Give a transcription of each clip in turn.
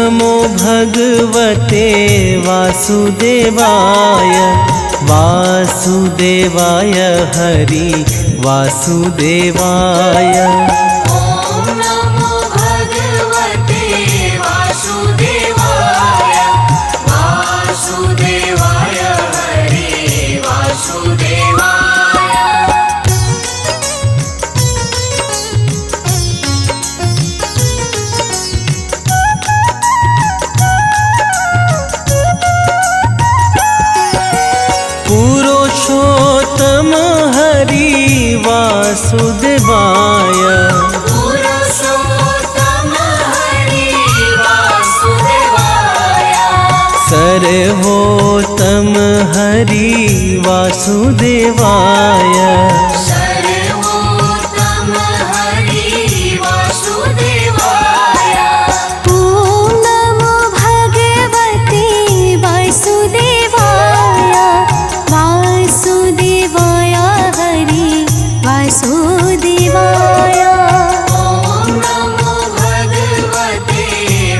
नमो भगवते वासुदेवाय वासुदेवाय हरि वासुदेवाय। ॐ नमो भगवते वासुदेवाय वासुदेवाय हरि वासुदेवाय। पुरुषोत्तम हरि वासुदेवाय पुरुषोत्तम हरि वासुदेवाय। सर्वोत्तम हरि वासुदेवाय। सर्वोत्तम हरि वासुदेवाय। ॐ नमो भगवते वासुदेवाय वासुदेवाय हरि वासुदेवाय। ॐ नमो भगवते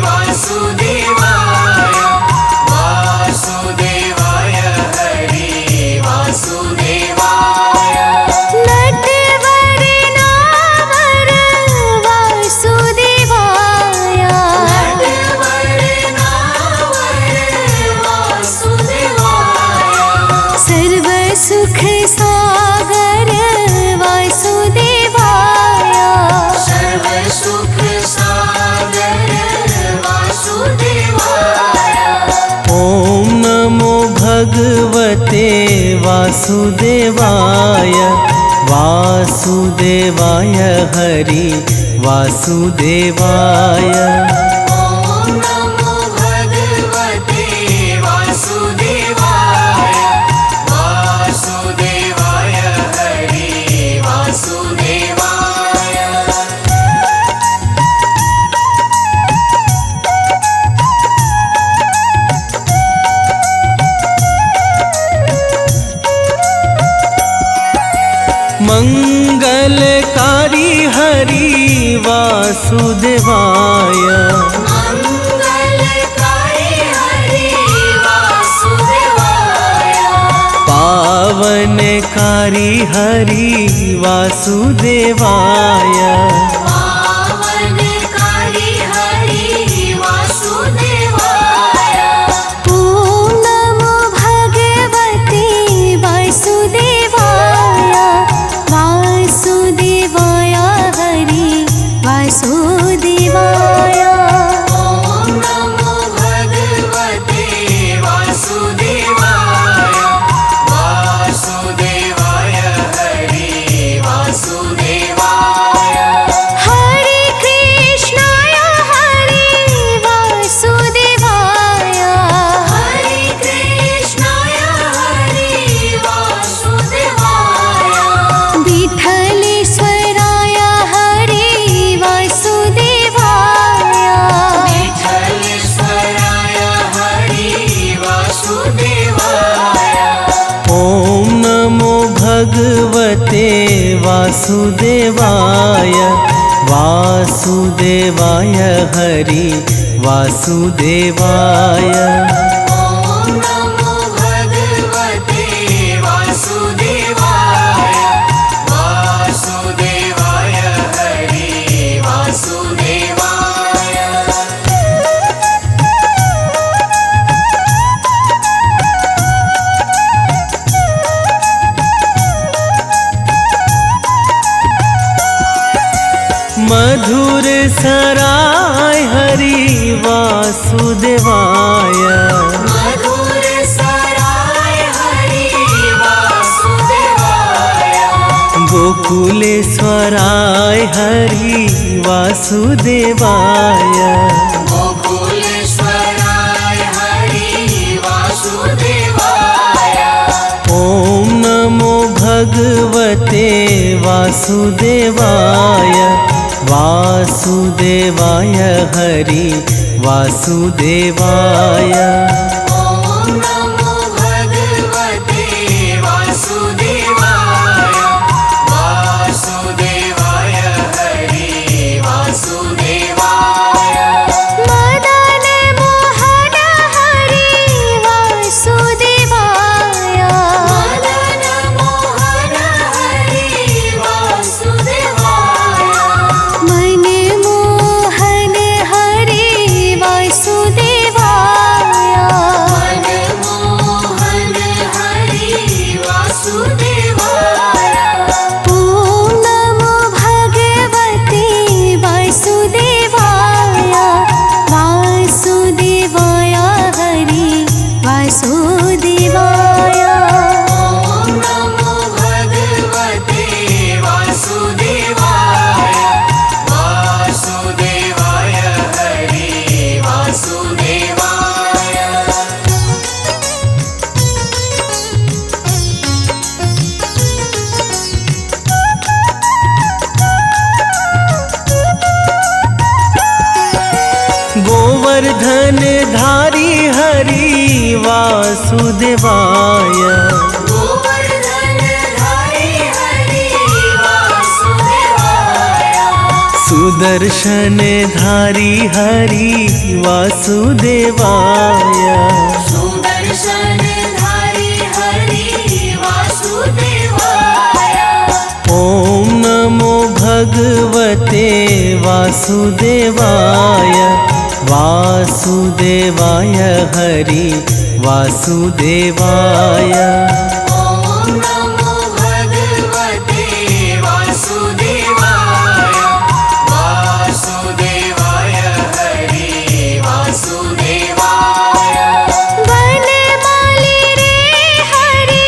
वासुदेवाय वासुदेवाय हरि वासुदेवाय। नटवर नावर वासुदेवाय नटवर नावर वासुदेवाय। सर्व सुख सागर वासुदेवाय सर्व सुख सागर वासुदेवाय। ॐ नमो भगवते वासुदेवाय वासुदेवाय हरि वासुदेवाय। ॐ नमो भगवते वासुदेवाय वासुदेवाय हरि वासुदेवाय। मंगलकारी हरि वासुदेवाय मंगलकारी हरि वासुदेवाय। पावनकारी हरि वासुदेवाय। पावनकारी हरि वासुदेवाय। ॐ नमो भगवते वासुदेवाय वासुदेवाय हरि वासुदेवाय। ॐ नमो भगवते वासुदेवाय वासुदेवाय हरि वासुदेवाय। हरे कृष्णाय हरे वासुदेवाय हरे कृष्णाय हरि वासुदेवाय। विठलेश्वराय हरे वासुदेवाय विठलेश्वराय हरि वासुदेवाय। ॐ नमो भगवते वासुदेवाय वासुदेवाय हरि वासुदेवाय। ॐ नमो भगवते वासुदेवाय वासुदेवाय हरि वासुदेवाय। मधुर सराय हरि वासुदेवाय मधुर सराय हरि वासुदेवाय। गोकुलेश्वराय हरि वासुदेवाय। गोकुलेश्वराय हरि वासुदेवाय। ॐ नमो भगवते वासुदेवाय वासुदेवाय हरि वासुदेवाय। ॐ नमो भगवते वासुदेवाय वासुदेवाय हरि वासुदेवाय। मदन गोवर्धन धारी हरि वासुदेवाय गोवर्धन धारी हरि वासुदेवाय सुदर्शन धारी हरि वासुदेवाय सुदर्शन धारी हरि वासुदेवाय ॐ नमो भगवते वासुदेवाय वासुदेवाय हरि वासुदेवाय ॐ नमो भगवते वासुदेवाय वासुदेवाय हरि वासुदेवाय वनमाली रे हरि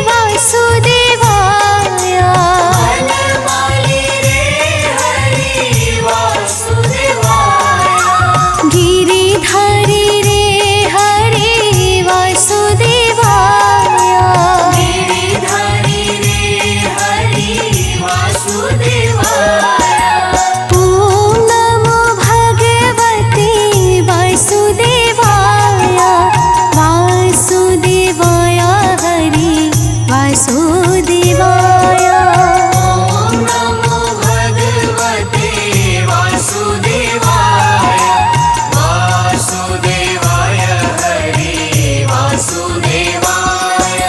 वासुदेवाय वनमाली रे हरि वासुदेवाय गिरिधारी रे हरि वासुदेवाय गिरिधारी रे हरि वासुदेवाय ॐ नमो भगवते वासुदेवाय वासुदेवाय हरि वासुदेवाय ॐ नमो भगवते वासुदेवाय वासुदेवाय हरि वासुदेवाय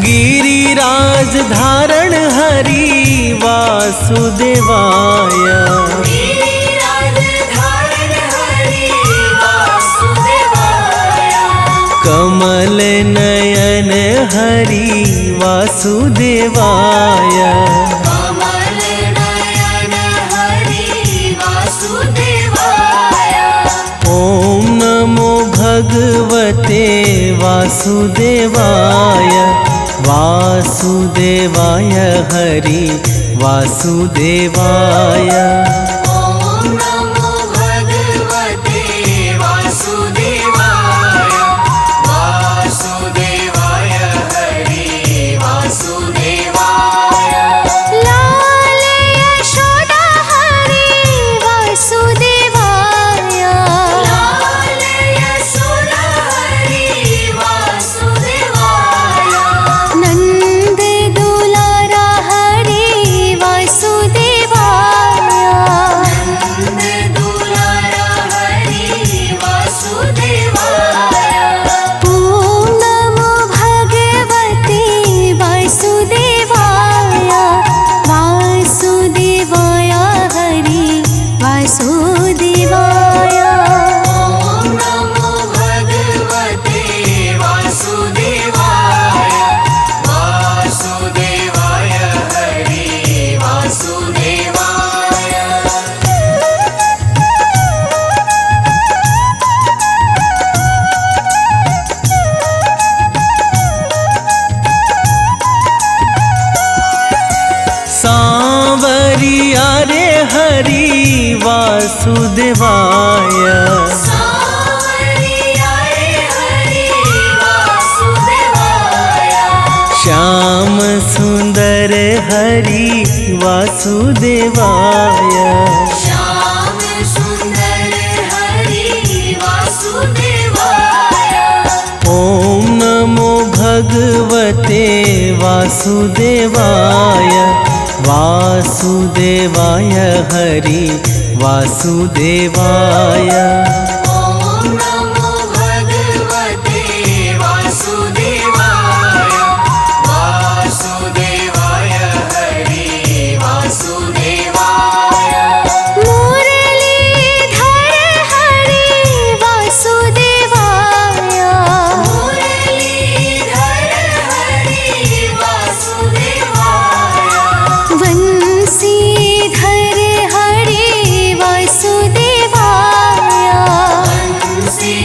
गिरिराज धारण हरि वासुदेवाय गिरिराज धारण हरि वासुदेवाय कमल नयन हरि वासुदेवाय कमल नयन हरि वासुदेवाय ॐ नमो भगवते वासुदेवाय वासुदेवाय हरि वासुदेवाय ॐ नमो भगवते वासुदेवाय वासुदेवाय हरि वासुदेवाय लाल यशोदा हरि वासुदेवाय लाल यशोदा हरि वासुदेवाय नंद दुलारा हरि वासुदेवाय नंद दुलारा हरि वासुदेवाय ॐ नमो भगवते वासुदेवाय वासुदेवाय हरि वासुदेवाय ॐ नमो भगवते वासुदेवाय वासुदेवाय हरि वासुदेवाय सांवरिया रे हरि वासुदेवाय सांवरिया रे हरि वासुदेवाय श्याम सुंदर हरि वासुदेवाय श्याम सुंदर हरि वासुदेवाय ॐ नमो भगवते वासुदेवाय वासुदेवाय हरि वासुदेवाय ॐ नमो भगवते वासुदेवाय वासुदेवाय हरि वासुदेवाय मुरलीधर हरि वासुदेवाय मुरलीधर हरि वासुदेवाय वंशीधर हरि वासुदेवाय वंशी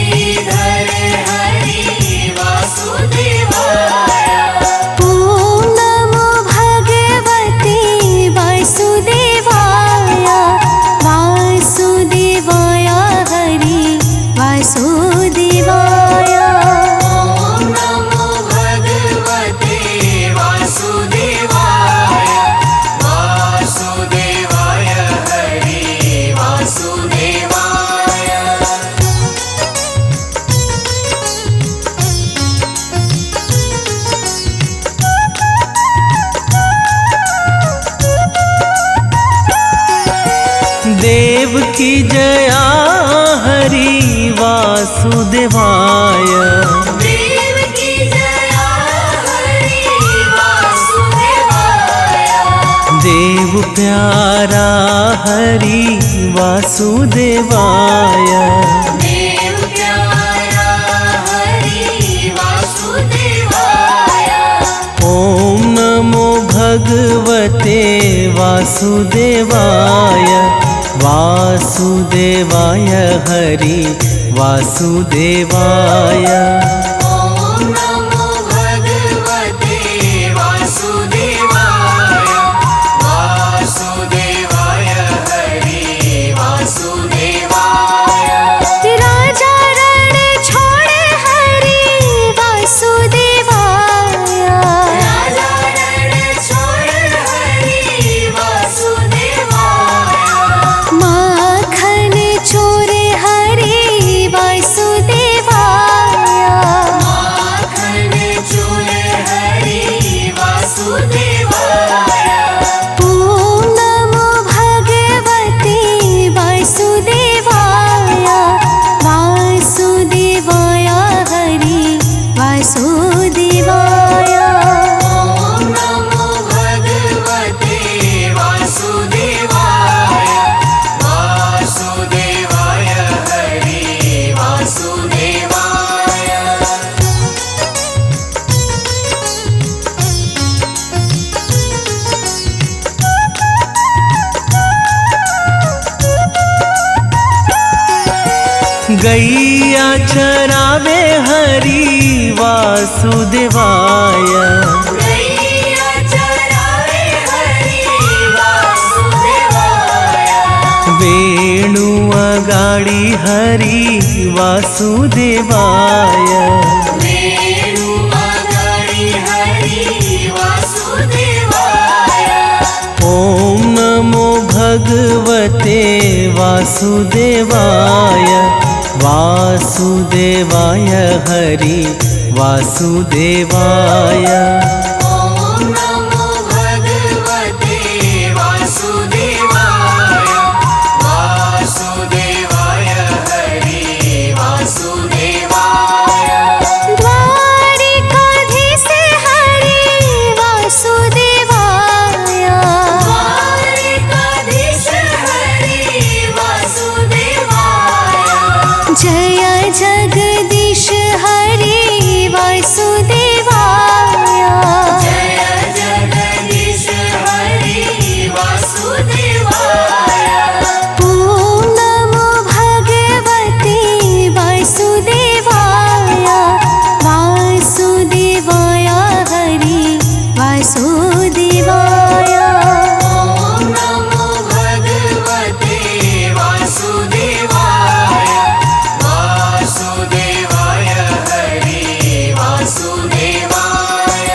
की जया हरि वासुदेवाय। देव की जया हरि वासुदेवाय। देव प्यारा हरि वासुदेवाय। देव प्यारा हरि वासुदेवाय। ओम नमो भगवते वासुदेवाय। वासुदेवाय हरि वासुदेवाय। ओम नमो भगवते वासुदेवाय। वासुदेवाय हरि वासुदेवाय। राजा रण छोड़े हरि वासुदेवाय। राजा रण छोड़ हरि वासुदेवाय। माखन चोरे हरि वासुदेवाय। माखन चोरे हरि वासुदेवाय। ओम नमो भगवते वासुदेवाय। वासुदेवाय हरि वासुदेवाय। ओम नमो भगवते वासुदेवाय। वासुदेवाय हरि वासुदेवाय। गैया चरावे हरि वासुदेवाय। गैया चरावे हरि वासुदेवाय। वेणु अगाड़ी हरि वासुदेवाय। वेणु अगाड़ी हरि वासुदेवाय। ओम नमो भगवते वासुदेवाय। वासुदेवाय हरि वासुदेवाय। ओम नमो भगवते वासुदेवाय। वासुदेवाय हरि वासुदेवाय। द्वारिकाधीश हरि वासुदेवाय। द्वारिकाधीश हरि वासुदेवाय। जय जगदीश हरि वासुदेवाय। जय जगदीश हरि वासुदेवाय। ओम नमो भगवते वासुदेवाय। वासुदेवाय हरि वासुदेवाय। ओम नमो भगवते वासुदेवाय। वासुदेवाय हरि वासुदेवाय।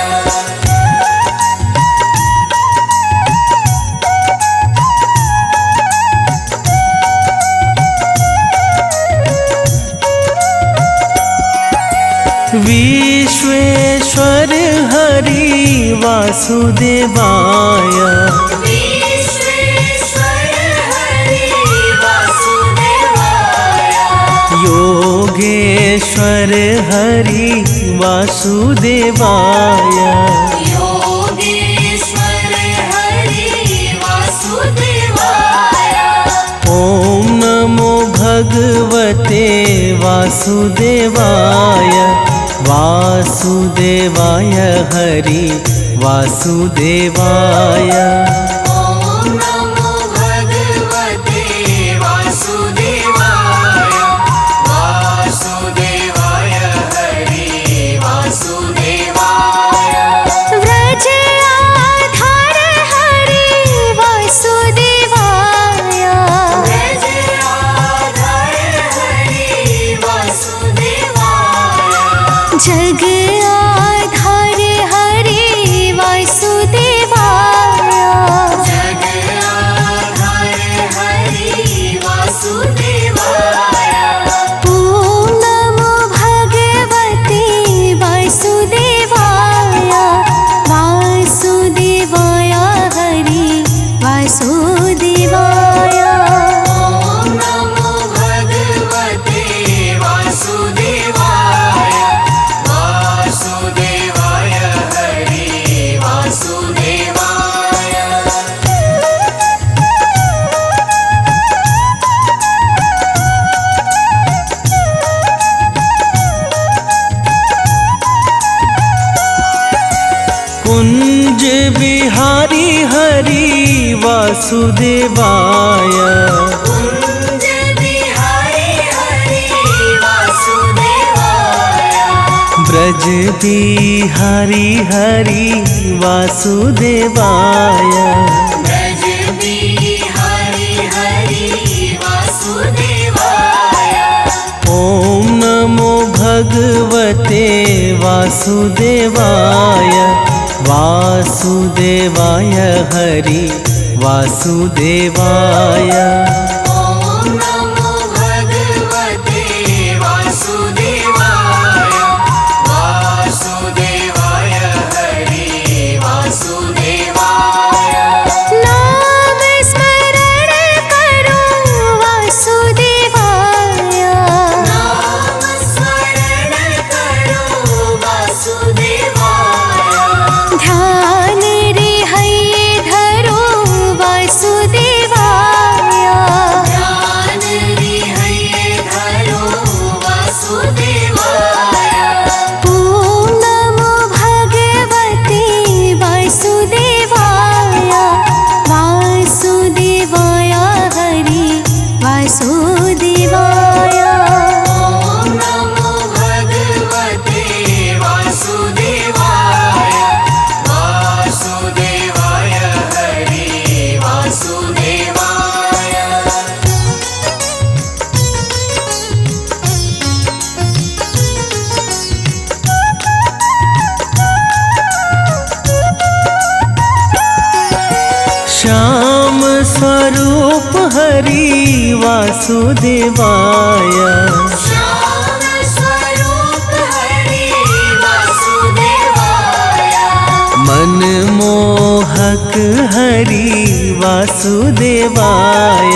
विश्वेश्वर हरि वासुदेवाय। विश्वेश्वर हरि वासुदेवाय। योगेश्वर हरि वासुदेवाय। योगेश्वर हरि वासुदेवाय। ओम नमो भगवते वासुदेवाय। वासुदेवाय हरि वासुदेवाय। ओम नमो भगवते वासुदेवाय। वासुदेवाय हरि वासुदेवाय। व्रज आधार हरि वासुदेवाय। व्रज आधार हरि वासुदेवाय। जग आधार हरि वासुदेवाय। वासुदेवाय कुंज बिहारी हरि वासुदेवाय ब्रज बिहारी हरि वासुदेवाय ब्रज बिहारी हरि वासुदेवाय ॐ नमो भगवते वासुदेवाय वासुदेवाय हरि वासुदेवाय ॐ नमो भगवते वासुदेवाय वासुदेवाय हरि वासुदेवाय नाम स्मरण करो वासुदेवाय नाम स्मरण करो वासुदेवाय ध्यान रे हये धरो वासुदेवाय ध्यान रे हये धरो वासुदेवाय ॐ नमो भगवते वासुदेवाय वासुदेवाय हरि वासुदेवाय ॐ नमो भगवते वासुदेवाय वासुदेवाय हरि वासुदेवाय श्याम स्वरूप हरि वासुदेवाय श्याम स्वरूप हरि वासुदेवाय मनमोहक हरि वासुदेवाय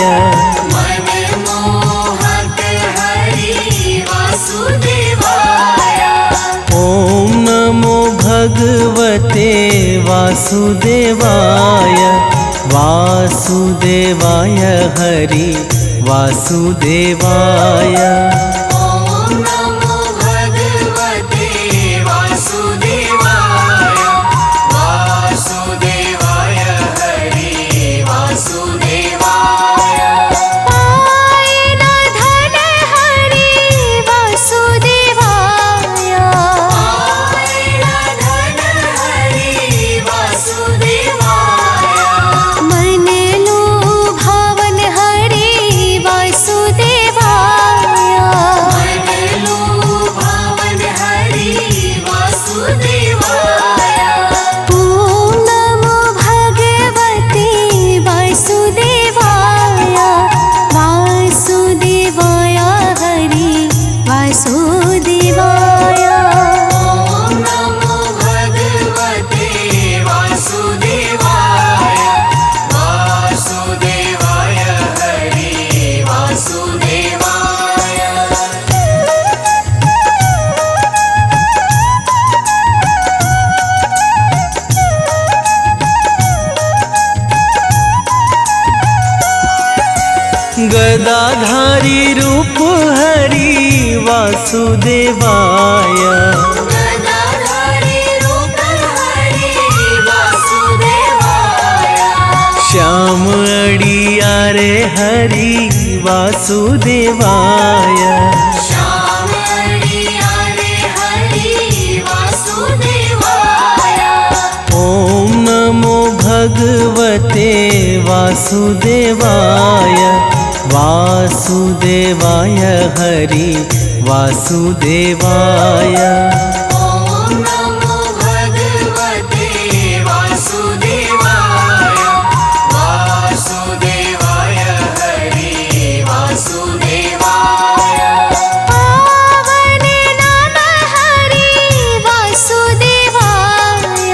मनमोहक हरि वासुदेवाय ॐ नमो भगवते वासुदेवाय वासुदेवाय हरि वासुदेवाय ॐ नमो भगवते वासुदेवाय वासुदेवाय हरि वासुदेवाय पाय न धन हरि वासुदेवाय धन हरि वासुदेवाय मन लुभावन हरि वासुदेवाय मनलुभावन हरि वासुदेवाय ॐ नमो भगवते वासुदेवाय वासुदेवाय हरि वासुदेवाय ॐ नमो भगवते वासुदेवाय वासुदेवाय हरि वासुदेवाय गदाधारी रूप हरि वासुदेवाय गदाधारी रूप हरि वासुदेवाय श्याम अड़ियारे हरि वासुदेवाय श्याम अड़ियारे हरि वासुदेवाय ॐ नमो भगवते वासुदेवाय वासुदेवाय हरि वासुदेवाय ॐ नमो भगवते वासुदेवाय वासुदेवाय हरि वासुदेवाय पावन नाम हरि वासुदेवाय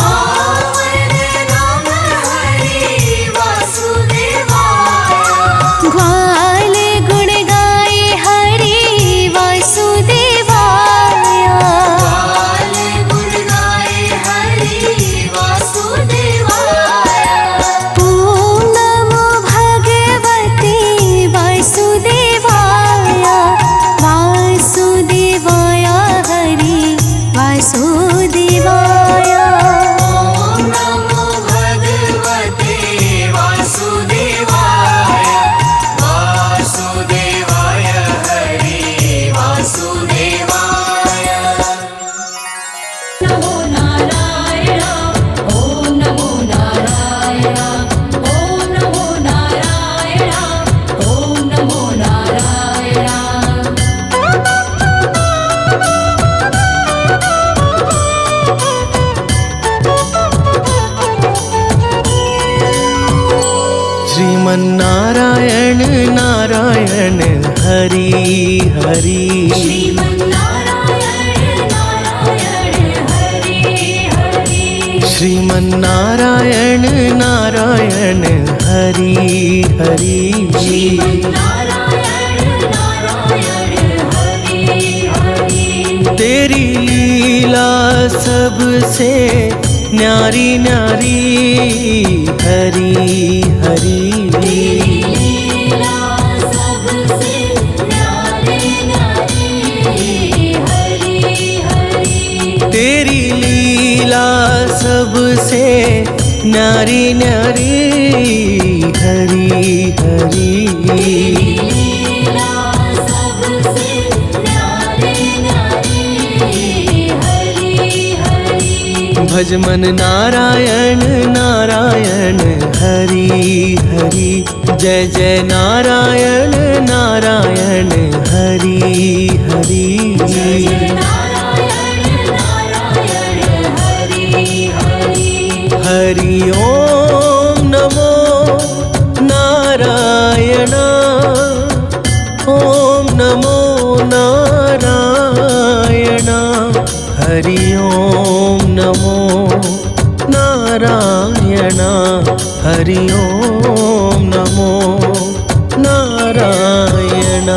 पावन नाम हरि वासुदेवाय ग्वाल गुण गाए हरि वासुदेवाय हरि हरि श्रीमन्नारायण नारायण हरि हरि श्रीमन्नारायण नारायण हरि हरि श्रीमन्नारायण नारायण हरि हरि तेरी लीला सबसे न्यारी न्यारी हरि हरि लीला सबसे न्यारी न्यारी हरि हरि तेरी लीला सबसे न्यारी न्यारी हरि हरि लीला सबसे न्यारी न्यारी हरि हरि भज मन नारायण नारायण हरि हरि जय जय नारायण नारायण हरि हरि नारायण नारायण हरि हरि हरि ओम नमो नारायण ओम नमो नारायण हरि ओम नमो नारायण हरि ओम नमो नारायण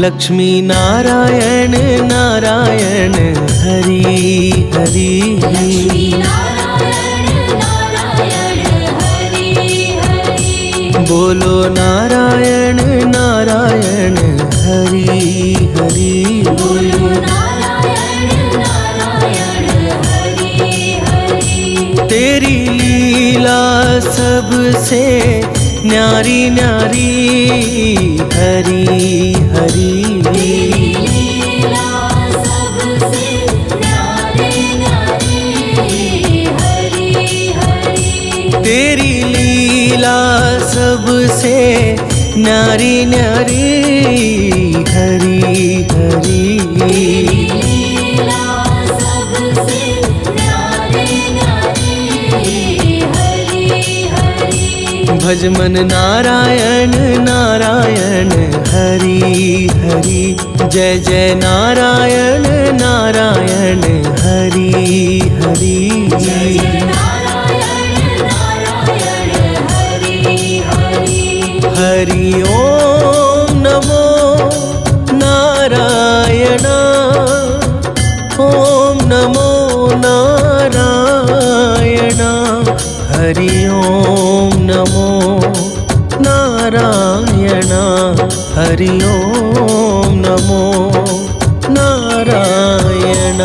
लक्ष्मी नारायण नारायण हरि हरि लक्ष्मी नारायण नारायण हरि हरि बोलो नारायण नारायण हरि हरि बोलो नारायण नारायण हरि हरि तेरी लीला सबसे न्यारी न्यारी हरि हरि लीला सबसे न्यारी न्यारी हरि हरि तेरी लीला सबसे न्यारी न्यारी हरि हरि लीला सबसे न्यारी न्यारी हरि हरि भज मन नारायण नारायण हरि हरि जय जय नारायण नारायण हरि हरि नारायण नारायण हरि हरि हरि ओम नमो नारायण ओम नमो नारायण हरि ओम नमो नारायण हरि ओम नमो नारायण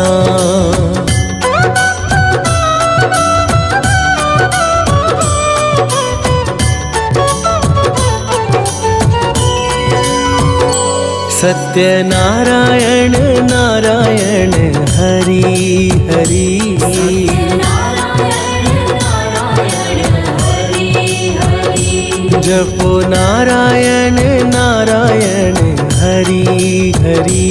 सत्यनारायण नारायण हरि हरि नारायण नारायण हरि हरि जपो नारायण नारायण हरि हरि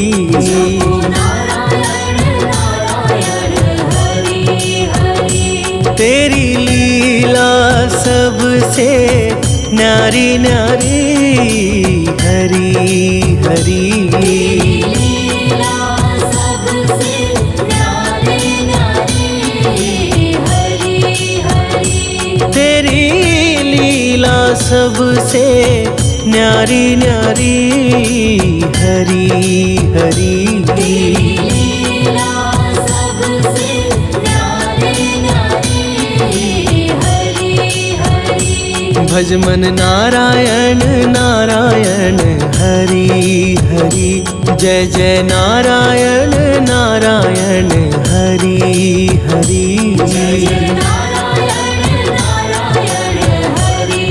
नारायण नारायण हरि हरि तेरी लीला सबसे न्यारी न्यारी हरि हरि लीला सबसे न्यारी न्यारी हरि हरि तेरी लीला सबसे न्यारी न्यारी हरि हरि लीला सबसे न्यारी न्यारी हरि हरि भज मन नारायण नारायण हरि हरि जय जय नारायण नारायण हरि हरि नारायण नारायण हरि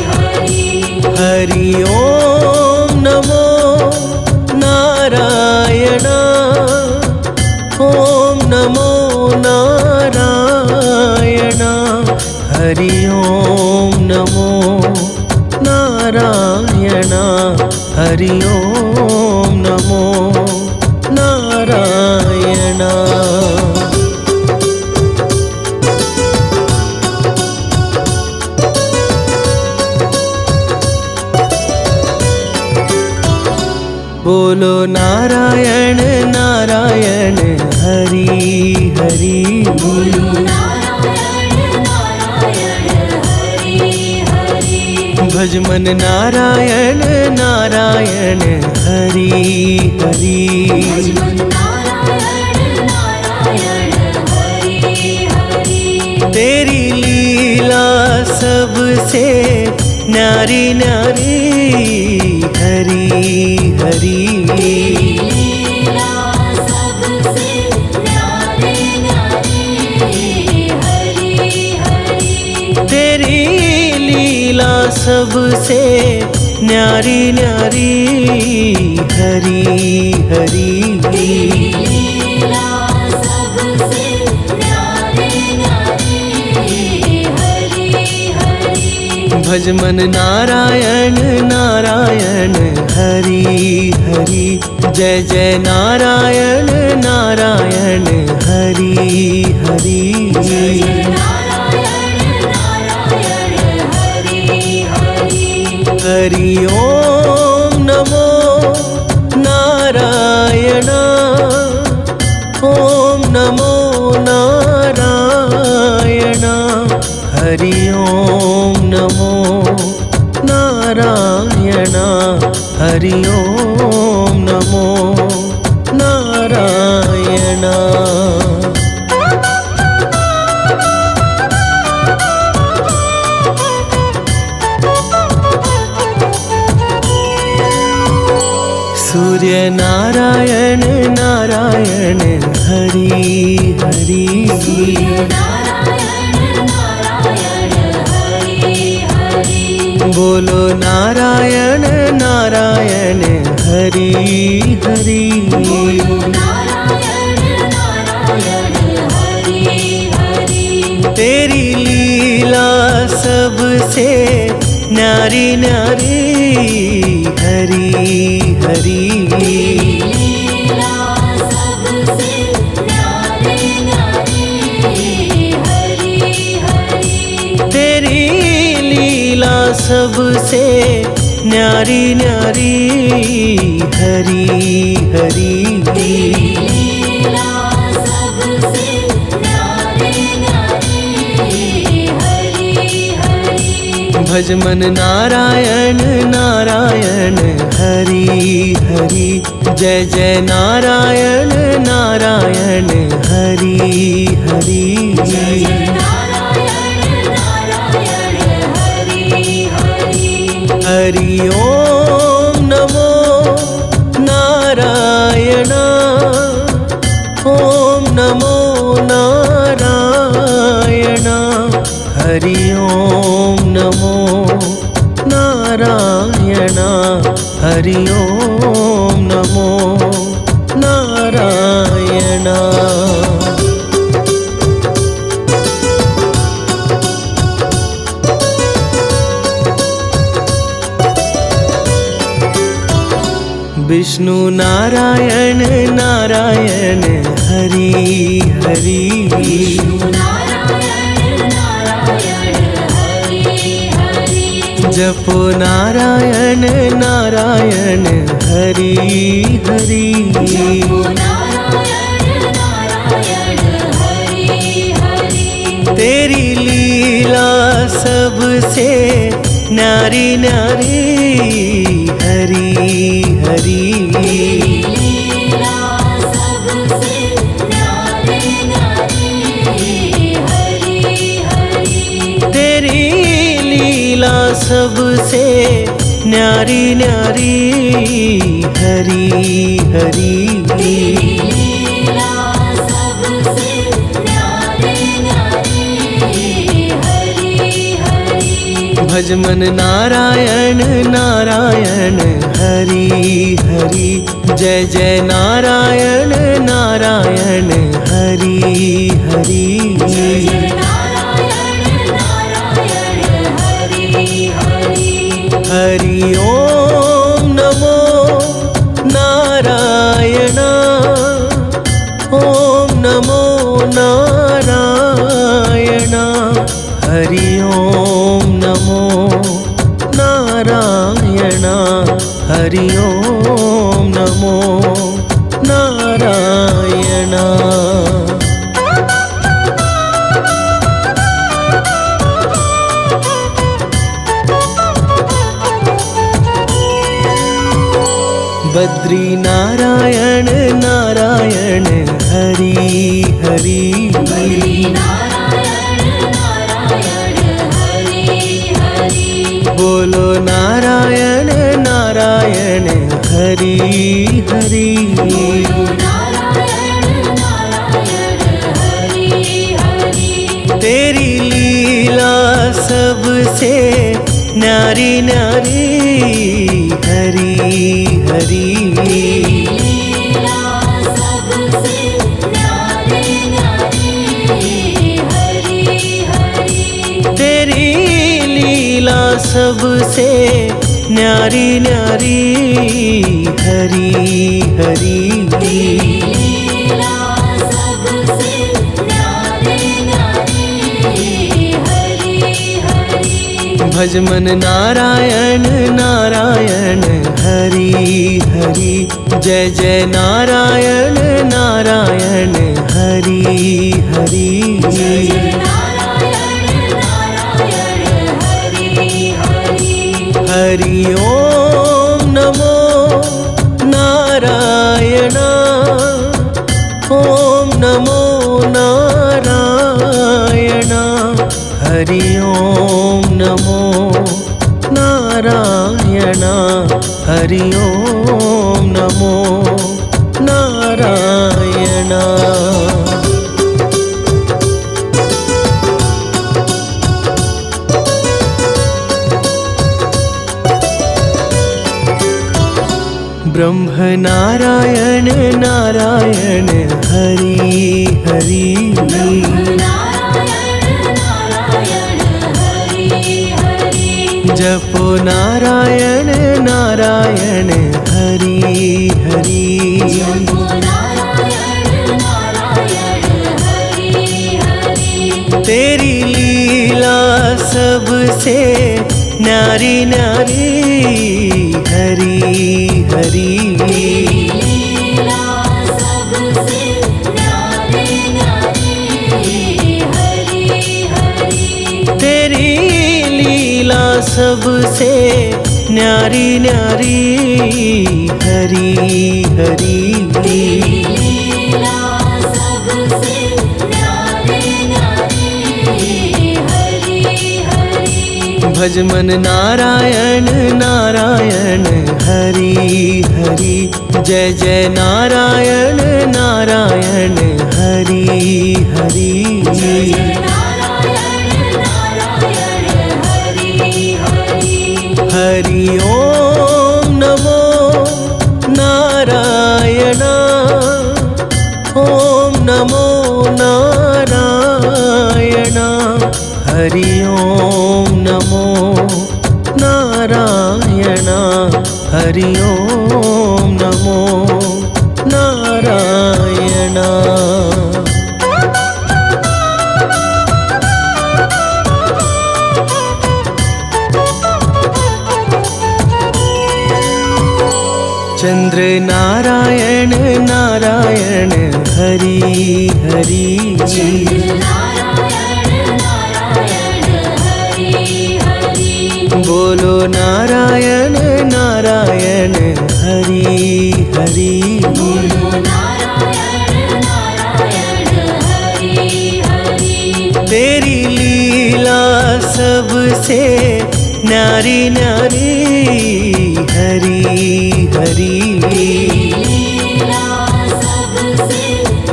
हरि हरि ओम नमो नारायण ओम नमो नारायण हरि ओम नमो नारायण हरि ओम नमो नारायण बोलो नारायण नारायण हरि हरि। बोलो नारायण नारायण हरि हरि। भज मन नारायण नारायण हरि हरि। भज मन नारायण नारायण हरि हरि। तेरी लीला सबसे न्यारी न्यारी हरि हरि। लीला सबसे न्यारी न्यारी हरि हरि। तेरी लीला सबसे न्यारी न्यारी हरि हरि। लीला सबसे न्यारी न्यारी हरि हरि। भज मन नारायण नारायण हरि हरि। जय जय नारायण नारायण हरि हरि। जय नारायण नारायण हरि हरि। हरि ओम नमो नारायण। ओम नमो नारायण। हरि ओम नमो नारायण। हरि ओम नमो नारायण। सूर्य नारायण नारायण हरि हरि। नारायण नारायण हरि हरि। बोलो नारायण नारायण हरि हरि। बोलो नारायण नारायण हरि हरि। तेरी लीला सबसे न्यारी न्यारी हरि हरि। लीला सबसे न्यारी न्यारी हरि हरि। तेरी लीला सबसे न्यारी न्यारी हरि हरि। लीला सबसे न्यारी न्यारी हरि हरि। भज मन नारायण नारायण हरि हरि। जय जय नारायण नारायण हरि हरि। जय नारायण नारायण हरि हरि। हरि ओम नमो नारायण। ओम नमो नारायण। हरि ओम नमो नारायण। हरि ओम नमो नारायण। विष्णु नारायण नारायण हरि हरि। नारायण नारायण हरि हरि। जपो नारायण नारायण हरि हरि। जपो नारायण नारायण हरि हरि। तेरी लीला सबसे न्यारी न्यारी हरि हरि। लीला सबसे न्यारी न्यारी हरि हरि। तेरी लीला सबसे न्यारी न्यारी हरि हरि। लीला सबसे न्यारी न्यारी हरि हरि। भज मन नारायण नारायण हरि हरि। जय जय नारायण नारायण हरि हरि। जय नारायण नारायण हरि हरि। हरि ओम नमो नारायण। ओम नमो नारायण। हरि ओम नमो नारायण। हरि ओम नमो बद्री नारायण नारायण हरि हरि बद्री नारायण नारायण हरि हरि बोलो नारायण नारायण हरि हरि बोलो नारायण नारायण हरि हरि तेरी लीला सबसे न्यारी न्यारी हरि हरि लीला सबसे न्यारी न्यारी हरि हरि तेरी लीला सबसे न्यारी न्यारी हरि हरि लीला सबसे न्यारी न्यारी हरि हरि भज मन नारायण नारायण हरि हरि जय जय नारायण नारायण हरि हरि जय नारायण नारायण हरि हरि हरि ओम नमो नारायण ओम नमो नारायण हरि ओम नमो नारायण हरि ओम नमो नारायण ब्रह्म नारायण नारायण हरि हरि नारायण नारायण हरि हरि जपो नारायण नारायण हरि हरि जपो नारायण नारायण हरि हरि तेरी लीला सबसे न्यारी न्यारी हरि हरि लीला सबसे न्यारी न्यारी हरि हरि तेरी लीला सबसे न्यारी न्यारी हरि हरि लीला सबसे न्यारी न्यारी हरि हरि भज मन नारायण नारायण हरि हरि जय जय नारायण नारायण हरि हरि जय नारायण नारायण हरि हरि हरि ओम नमो नारायण ओम नमो नारायण हरि ओम नमो नारायण हरि ओम नमो नारायण चंद्र नारायण नारायण हरि हरि नारायण नारायण हरि हरि बोलो नारायण नारायण हरि हरि बोलो नारायण नारायण हरि हरि तेरी लीला सबसे न्यारी न्यारी हरि हरि लीला सबसे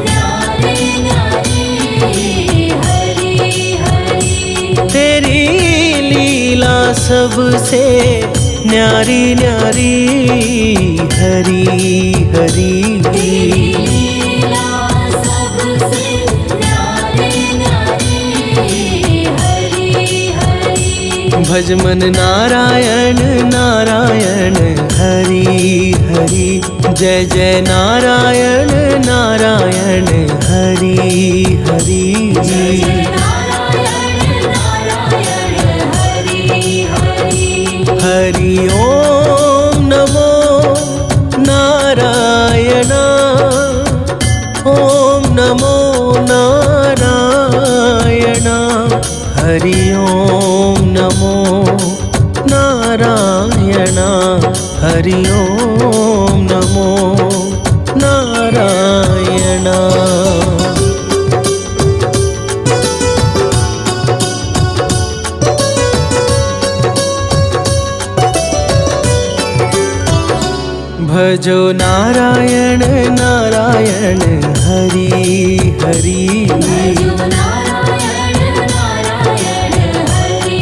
न्यारी न्यारी हरि हरि तेरी लीला सबसे न्यारी न्यारी हरि हरि लीला सबसे न्यारी न्यारी हरि हरि भज मन नारायण नारायण हरि हरि जय जय नारायण नारायण हरि हरि जय नारायण नारायण हरि हरि हरि ओम नमो नारायण ओम नमो नारायण हरि ओम नमो नारायण हरि ओम नमो भजो नारायण नारायण हरि हरि। भजो नारायण नारायण हरि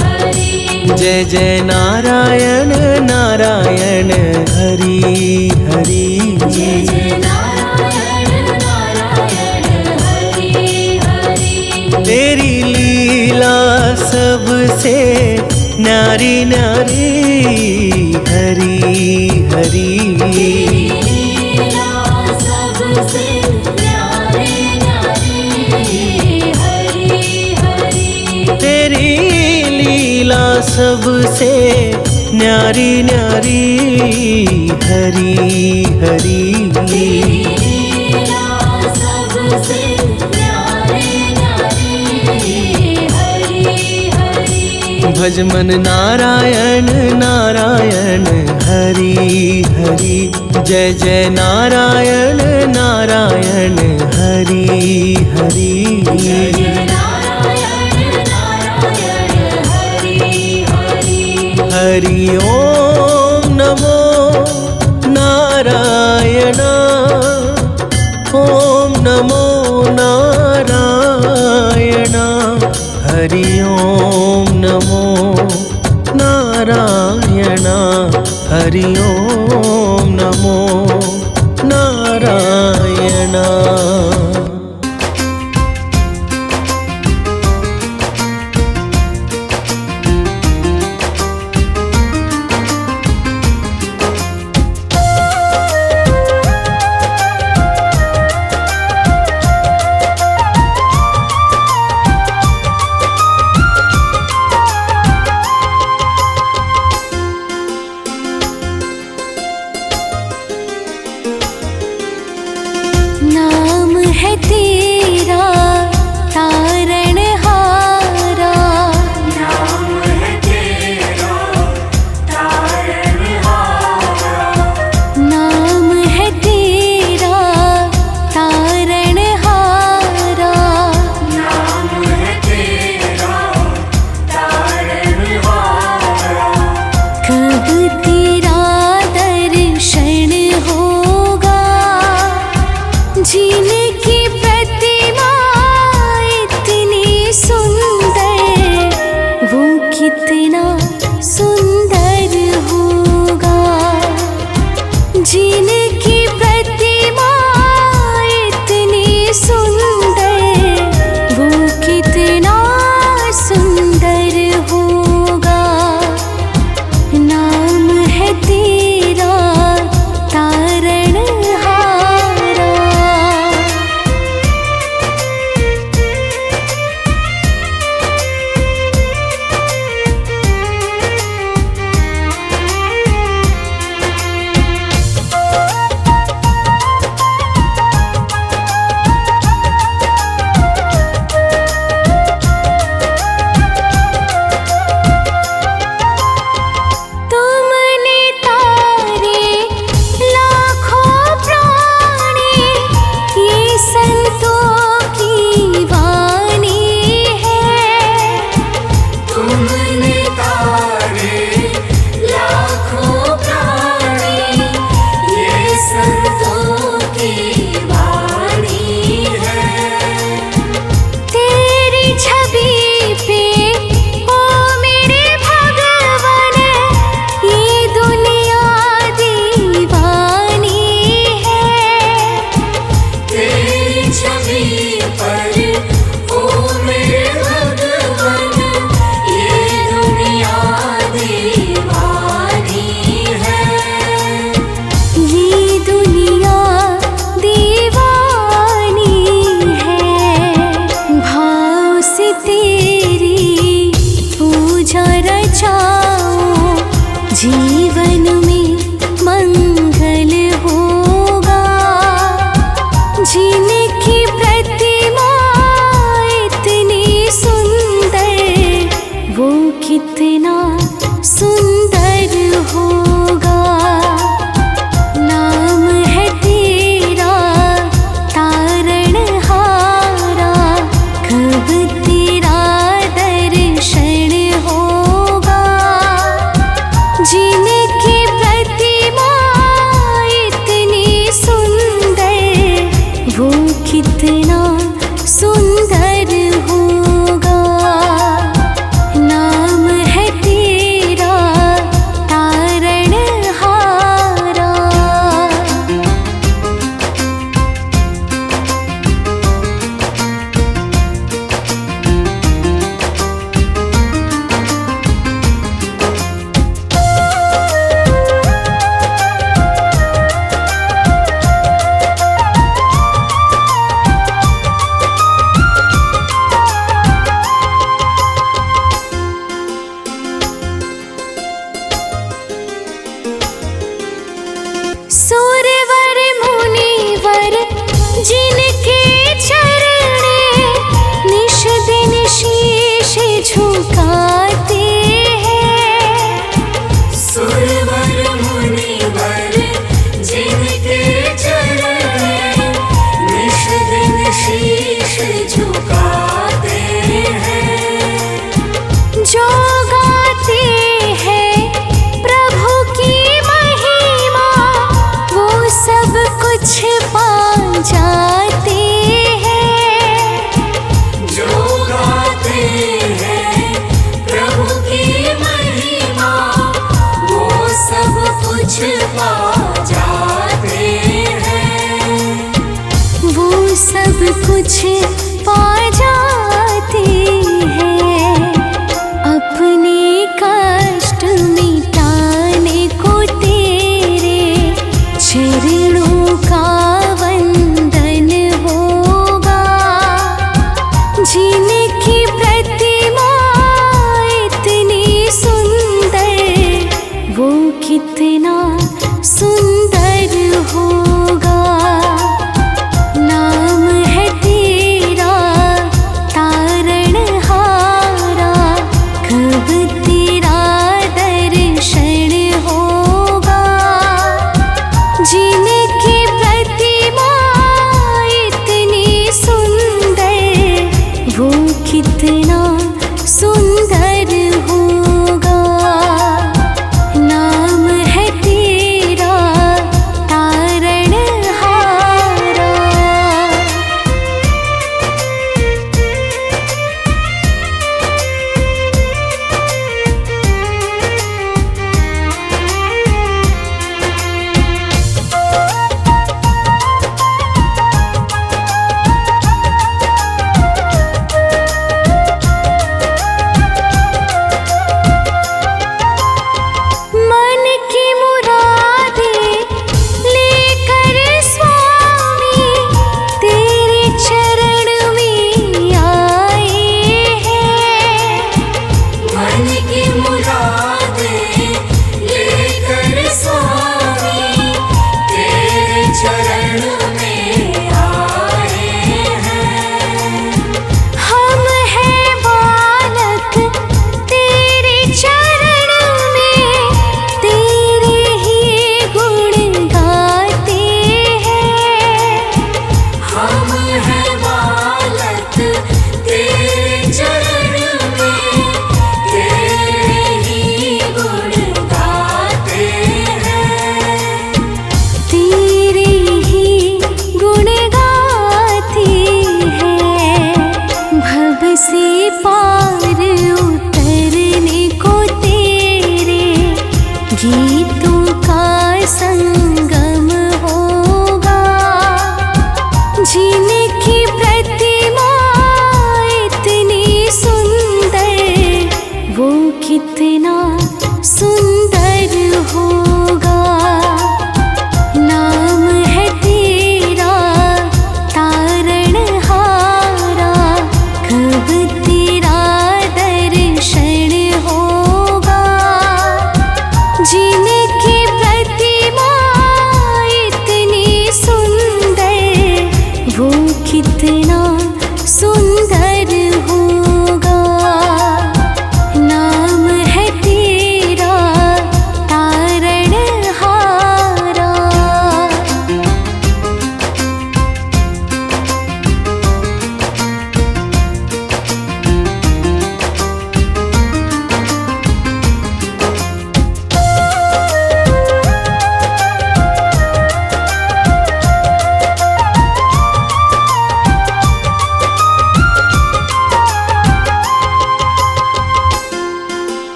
हरि। जय जय नारायण नारायण हरि हरि। जय जय नारायण नारायण हरि हरि। तेरी लीला सबसे न्यारी न्यारी हरि हरि। लीला सबसे न्यारी न्यारी हरि हरि। तेरी लीला सबसे न्यारी न्यारी हरि हरि। लीला सबसे न्यारी न्यारी हरि हरि। भज मन नारायण नारायण हरि हरि। जय जय नारायण नारायण हरि हरि। जय जय नारायण नारायण हरि हरि। हरि ओम नमो नारायण। ओम नमो नारायण। हरि ओम नमो नारायण। हरि ओम नमो नारायण। नाम है तेरा तारणहारा। नाम है तेरा तारणहारा। नाम है तेरा तारणहारा। नाम है तेरा तारणहारा। कब तेरा दर्शन होगा, जिनकी प्रतिमा इतनी सुंदर, वो कितना सुंदर होगा। जिनकी प्रतिमा इतनी सुंदर, वो कितना सुंदर होगा। नाम है तेरा तारणहारा। तुमने तारे लाखों प्राणी, ये संतों की वाणी है। तुमने तारे लाखों प्राणी, ये संतों की वाणी है। तेरी छवि पे ओ मेरे भगवान, ये दुनिया दीवानी है। तेरी छवि पर ओ मेरे भगवान, ये दुनिया दीवानी है। ये दुनिया दीवानी है। भाव से तेरी पूजा रचाओ, जीवन में मंगल होगा। जिनकी प्रतिमा इतनी सुंदर, वो कितना सुंदर होगा। नाम है तेरा तारणहारा। कब तेरा दर्शन होगा, जिनकी सुंदर होगा। नाम है तेरा तारणहारा।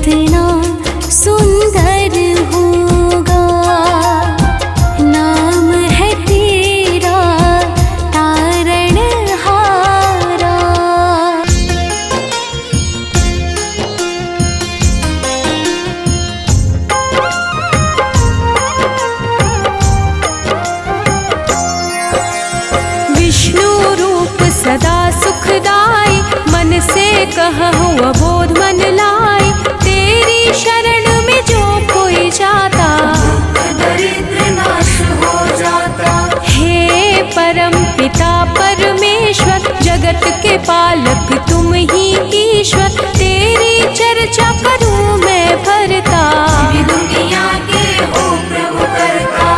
कितना सुंदर होगा, नाम है तेरा तारणहारा। विष्णु रूप सदा सुखदाई, मन से कहूँ अबोध मन लाई। तेरी शरण में जो कोई जाता, दरिद्र नाश हो जाता। हे परम पिता परमेश्वर, जगत के पालक तुम ही ईश्वर। तेरी चर्चा करूं मैं भरता, दुनिया के हो प्रभु करता।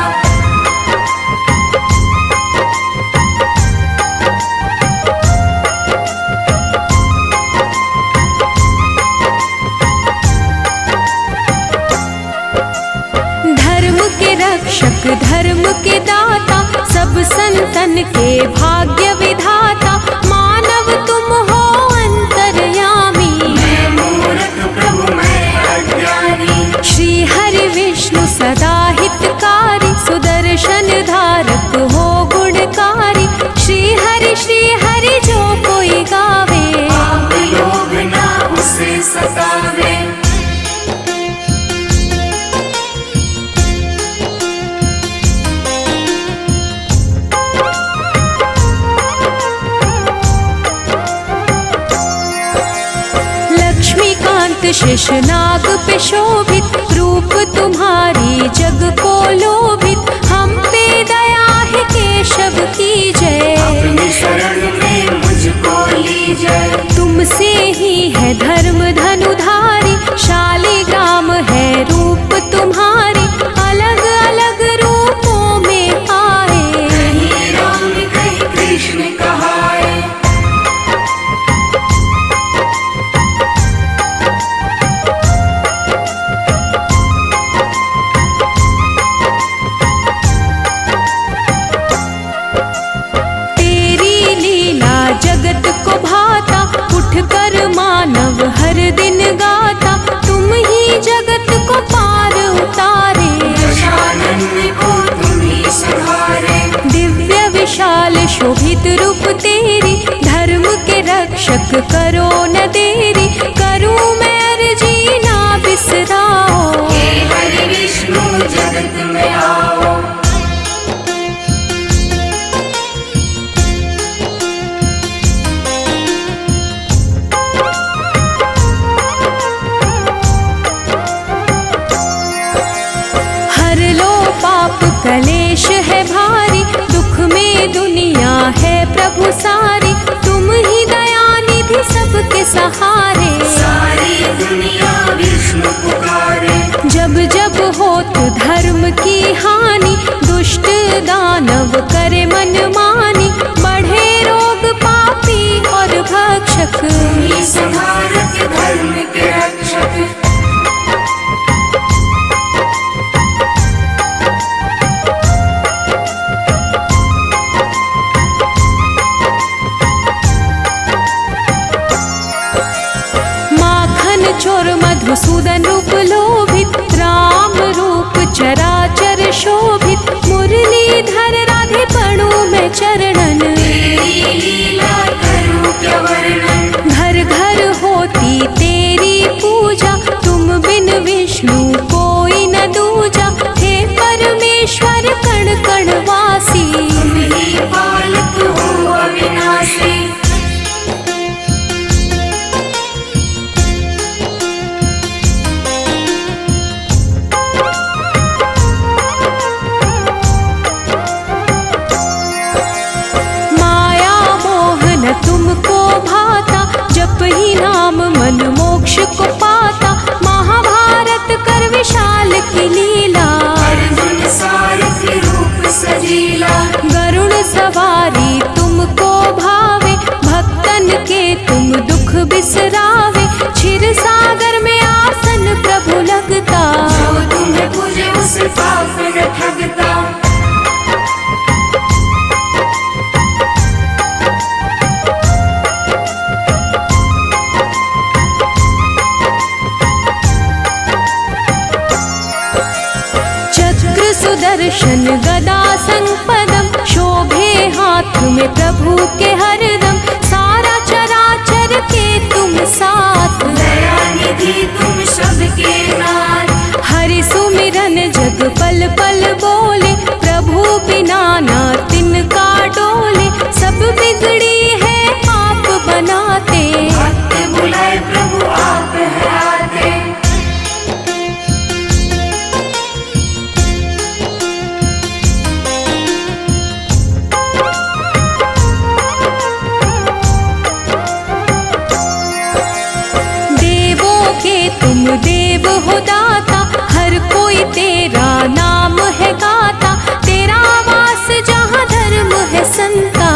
धर्म के रक्षक धर्म के दाता, सब संतन के भाग्य विधाता। मानव तुम हो अंतर्यामी, मैं मूर्ख प्रभु मैं अज्ञानी। श्री हरि विष्णु सदा हितकारी, सुदर्शन धारक हो गुणकारी। श्री हरि जो कोई गावे, पाप लोग ना उसे सतावे। लक्ष्मीकांत शेषनाग पे शोभित, रूप तुम्हारी जग को लोभित। हम पे दया है केशव की जय, अपनी शरण में मुझको लीजिए। तुमसे ही है धर्म धनुधारी, शालिग्राम है रूप तुम्हारी। अलग अलग रूपों में आए, कहीं राम कहीं कृष्ण कहाए। तेरी लीला जगत को भाता, उठ कर मानव हर दिन गाता। तुम ही जगत को पार उतारे, दशानन को तुम ही संहारे। दिव्य विशाल शोभित रूप तेरी, धर्म के रक्षक करो न देरी। करूं मैं अर्जी ना बिसराओ, हे हरि विष्णु जगत में आओ। हर लो पाप कलेश है भारी, दुख में दुनिया है प्रभु सारी। तुम ही दयानिधि सबके सहारे, सारी दुनिया विष्णु पुकारे। जब जब होत धर्म की हानि, दुष्ट दानव करे मनमानी। बढ़े रोग पापी और भक्षक, ये संहारक धर्म के रक्षक। माखन चोर मधुसूदन रूप लोभित, राम रूप चराचर शोभित। मुरलीधर राधे पणु में चरणन, तेरी लीला करूं क्या वर्णन। घर घर होती तेरी पूजा, तुम बिन विष्णु कोई न दूजा। हे परमेश्वर कण कण वासी, तुम ही पालक हो अविनाशी। माया मोह न तुमको भाता, जप ही नाम मन मोक्ष को पाता। महाभारत कर विशाल की लीला, अर्जुन सारथी रूप सजीला। गरुड़ सवारी तुमको भावे, भक्तन के तुम दुख बिसरावे। क्षीर सागर में आसन प्रभु लगता, जो तुम्हें पूजे उसे पाप न ठगता। सुदर्शन गदा संपदम, शोभे हाथ में प्रभु के हरदम। सारा चराचर के तुम साथ, दयानिधि तुम सबके नाथ। हरि सुमिरन जग पल पल बोले, प्रभु बिना ना तिनका डोले। सब बिगड़ी है आप बनाते, भक्त बुलाए प्रभु आप है आते। देवों के तुम देव हो दाता, हर कोई तेरा नाम है गाता। तेरा वास जहाँ धर्म है संता,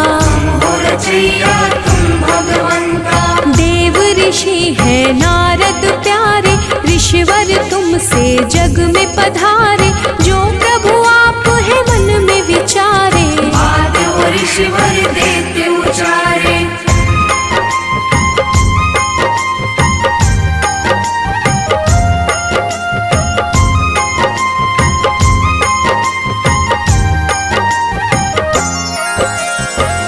हो रचैया तुम भगवंता। देव ऋषि है नारद प्यारे, ऋषिवर तुमसे जग में पधारे। जो प्रभु आप है मन में विचारे, बात वो ऋषिवर देते उचारे।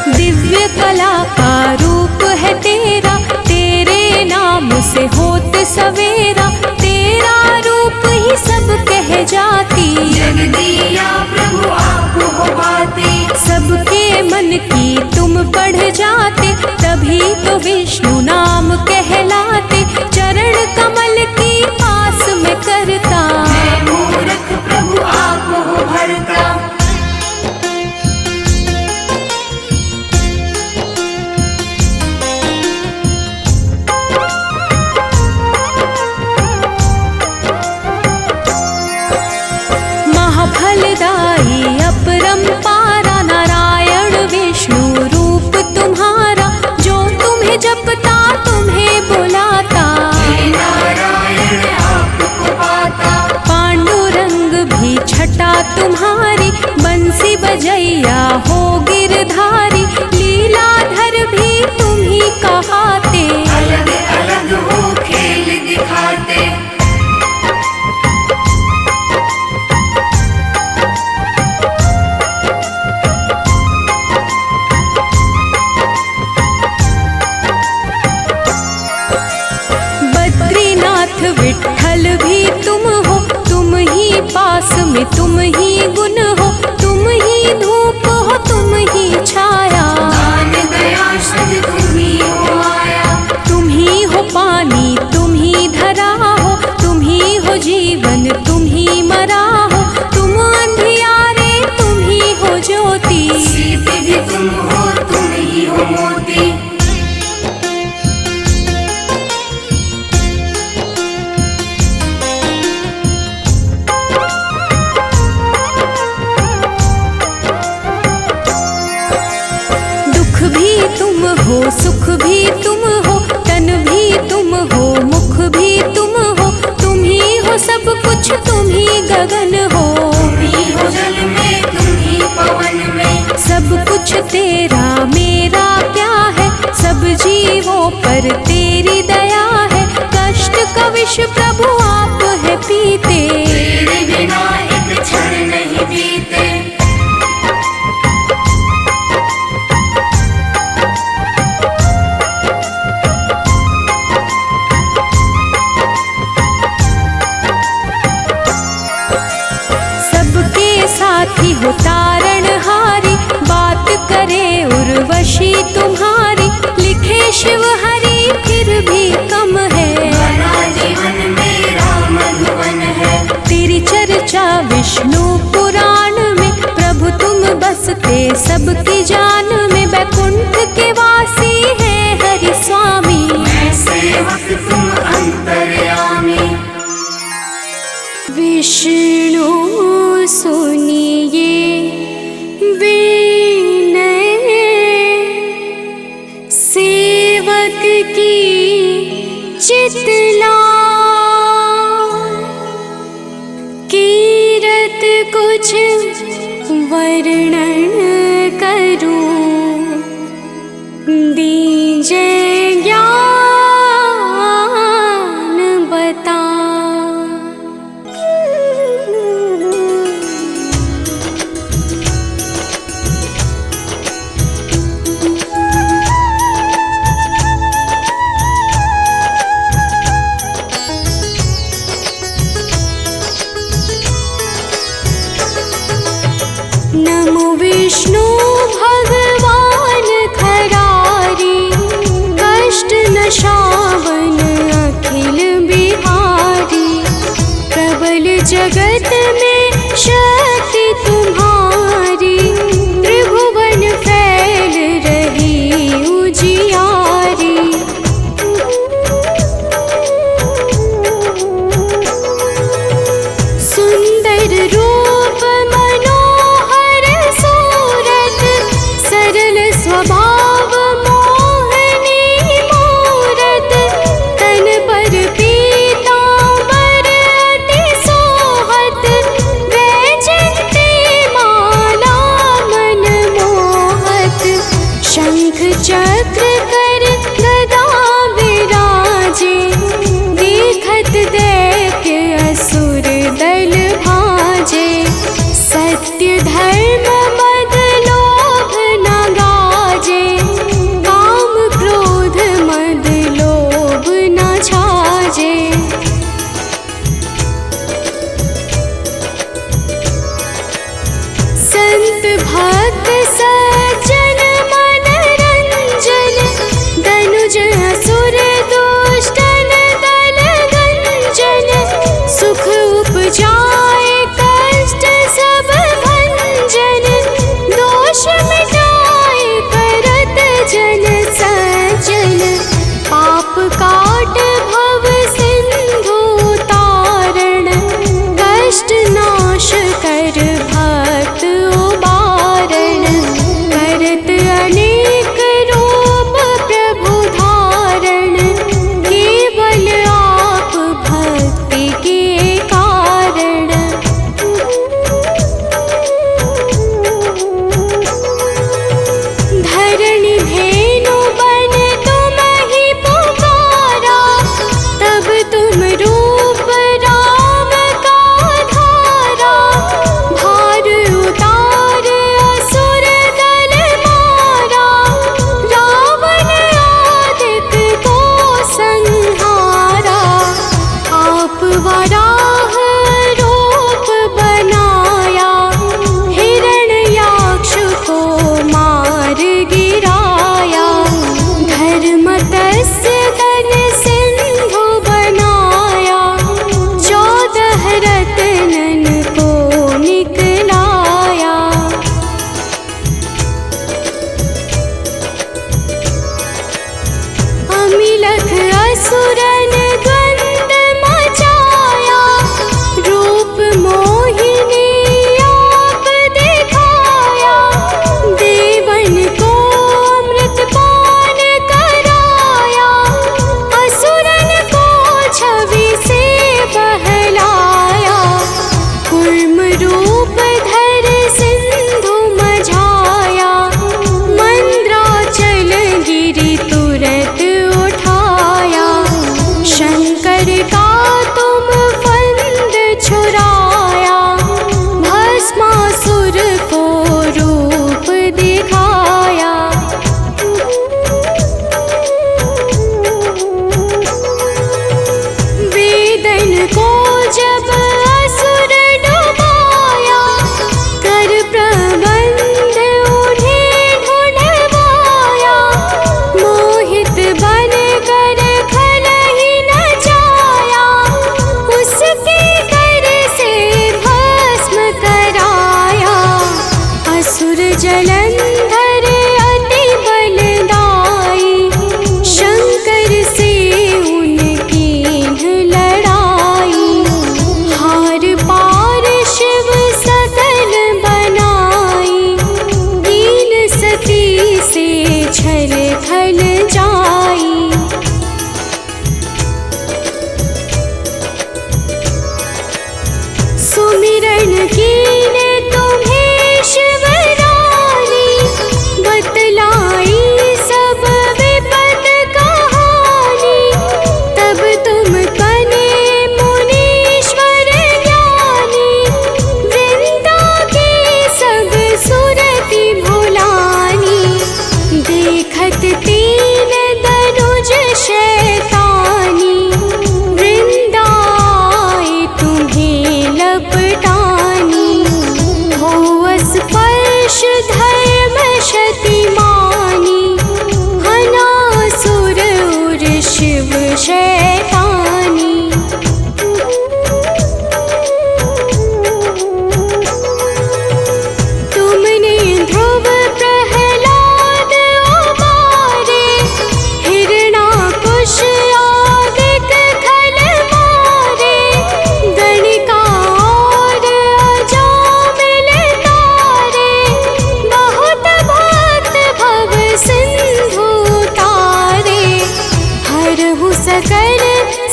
दिव्य कला का रूप है तेरा, तेरे नाम से होत सवेरा। तेरा रूप ही सब कह जाती, जग दिया प्रभु आप हो बाते। सबके मन की तुम पढ़ जाते, तभी तो विष्णु नाम कहलाते। चरण कमल की पास में करता, मैं मूर्ख प्रभु आप हो भरता। महाफलदाई अपरंपारा, नारायण विष्णु रूप तुम्हारा। जो तुम्हें जपता तुम्हें बुलाता, हे नारायण आपको पाता। पांडुरंग भी छटा तुम्हारी। बंसी बजैया हो गिरधारी, लीलाधर भी तुम ही कहाते। अलग अलग हो खेल दिखाते। बद्रीनाथ विठ्ठल भी तुम हो, तुम ही पास में तुम ही गुण हो। तुम ही धूप हो तुम ही छाया, दान दया सद तुम ही हो आया। तुम ही हो पानी तुम ही धरा हो। तुम ही हो जीवन तुम ही मरा हो। तुम अंधियारे तुम ही हो ज्योति, सीते भी तुम हो तुम ही हो मोती। दुख भी तुम हो सुख भी तुम हो, तन भी तुम हो मुख भी तुम हो। तुम ही हो सब कुछ तुम ही गगन हो, तुम ही हो जल में तुम ही पवन में। सब कुछ तेरा मेरा क्या है, सब जीवों पर तेरी दया है। कष्ट का विष प्रभु आप है पीते, तेरे बिना एक क्षण नहीं बीते। सबके साथी हो तारणहारी। बात करे उर्वशी तुम्हारी, लिखे शिव हरि फिर भी कम है। बना जीवन मेरा मधुवन है। तेरी चर्चा विष्णु पुराण में, प्रभु तुम बसते सबकी जान में। बैकुंठ के वासी है हरि स्वामी, मैं सेवक तुम अंतर्यामी। विष्णु सुनिए विनय, सेवक की चितला। कीरत कुछ वर्णन करूं, दीजे ज्ञान बता।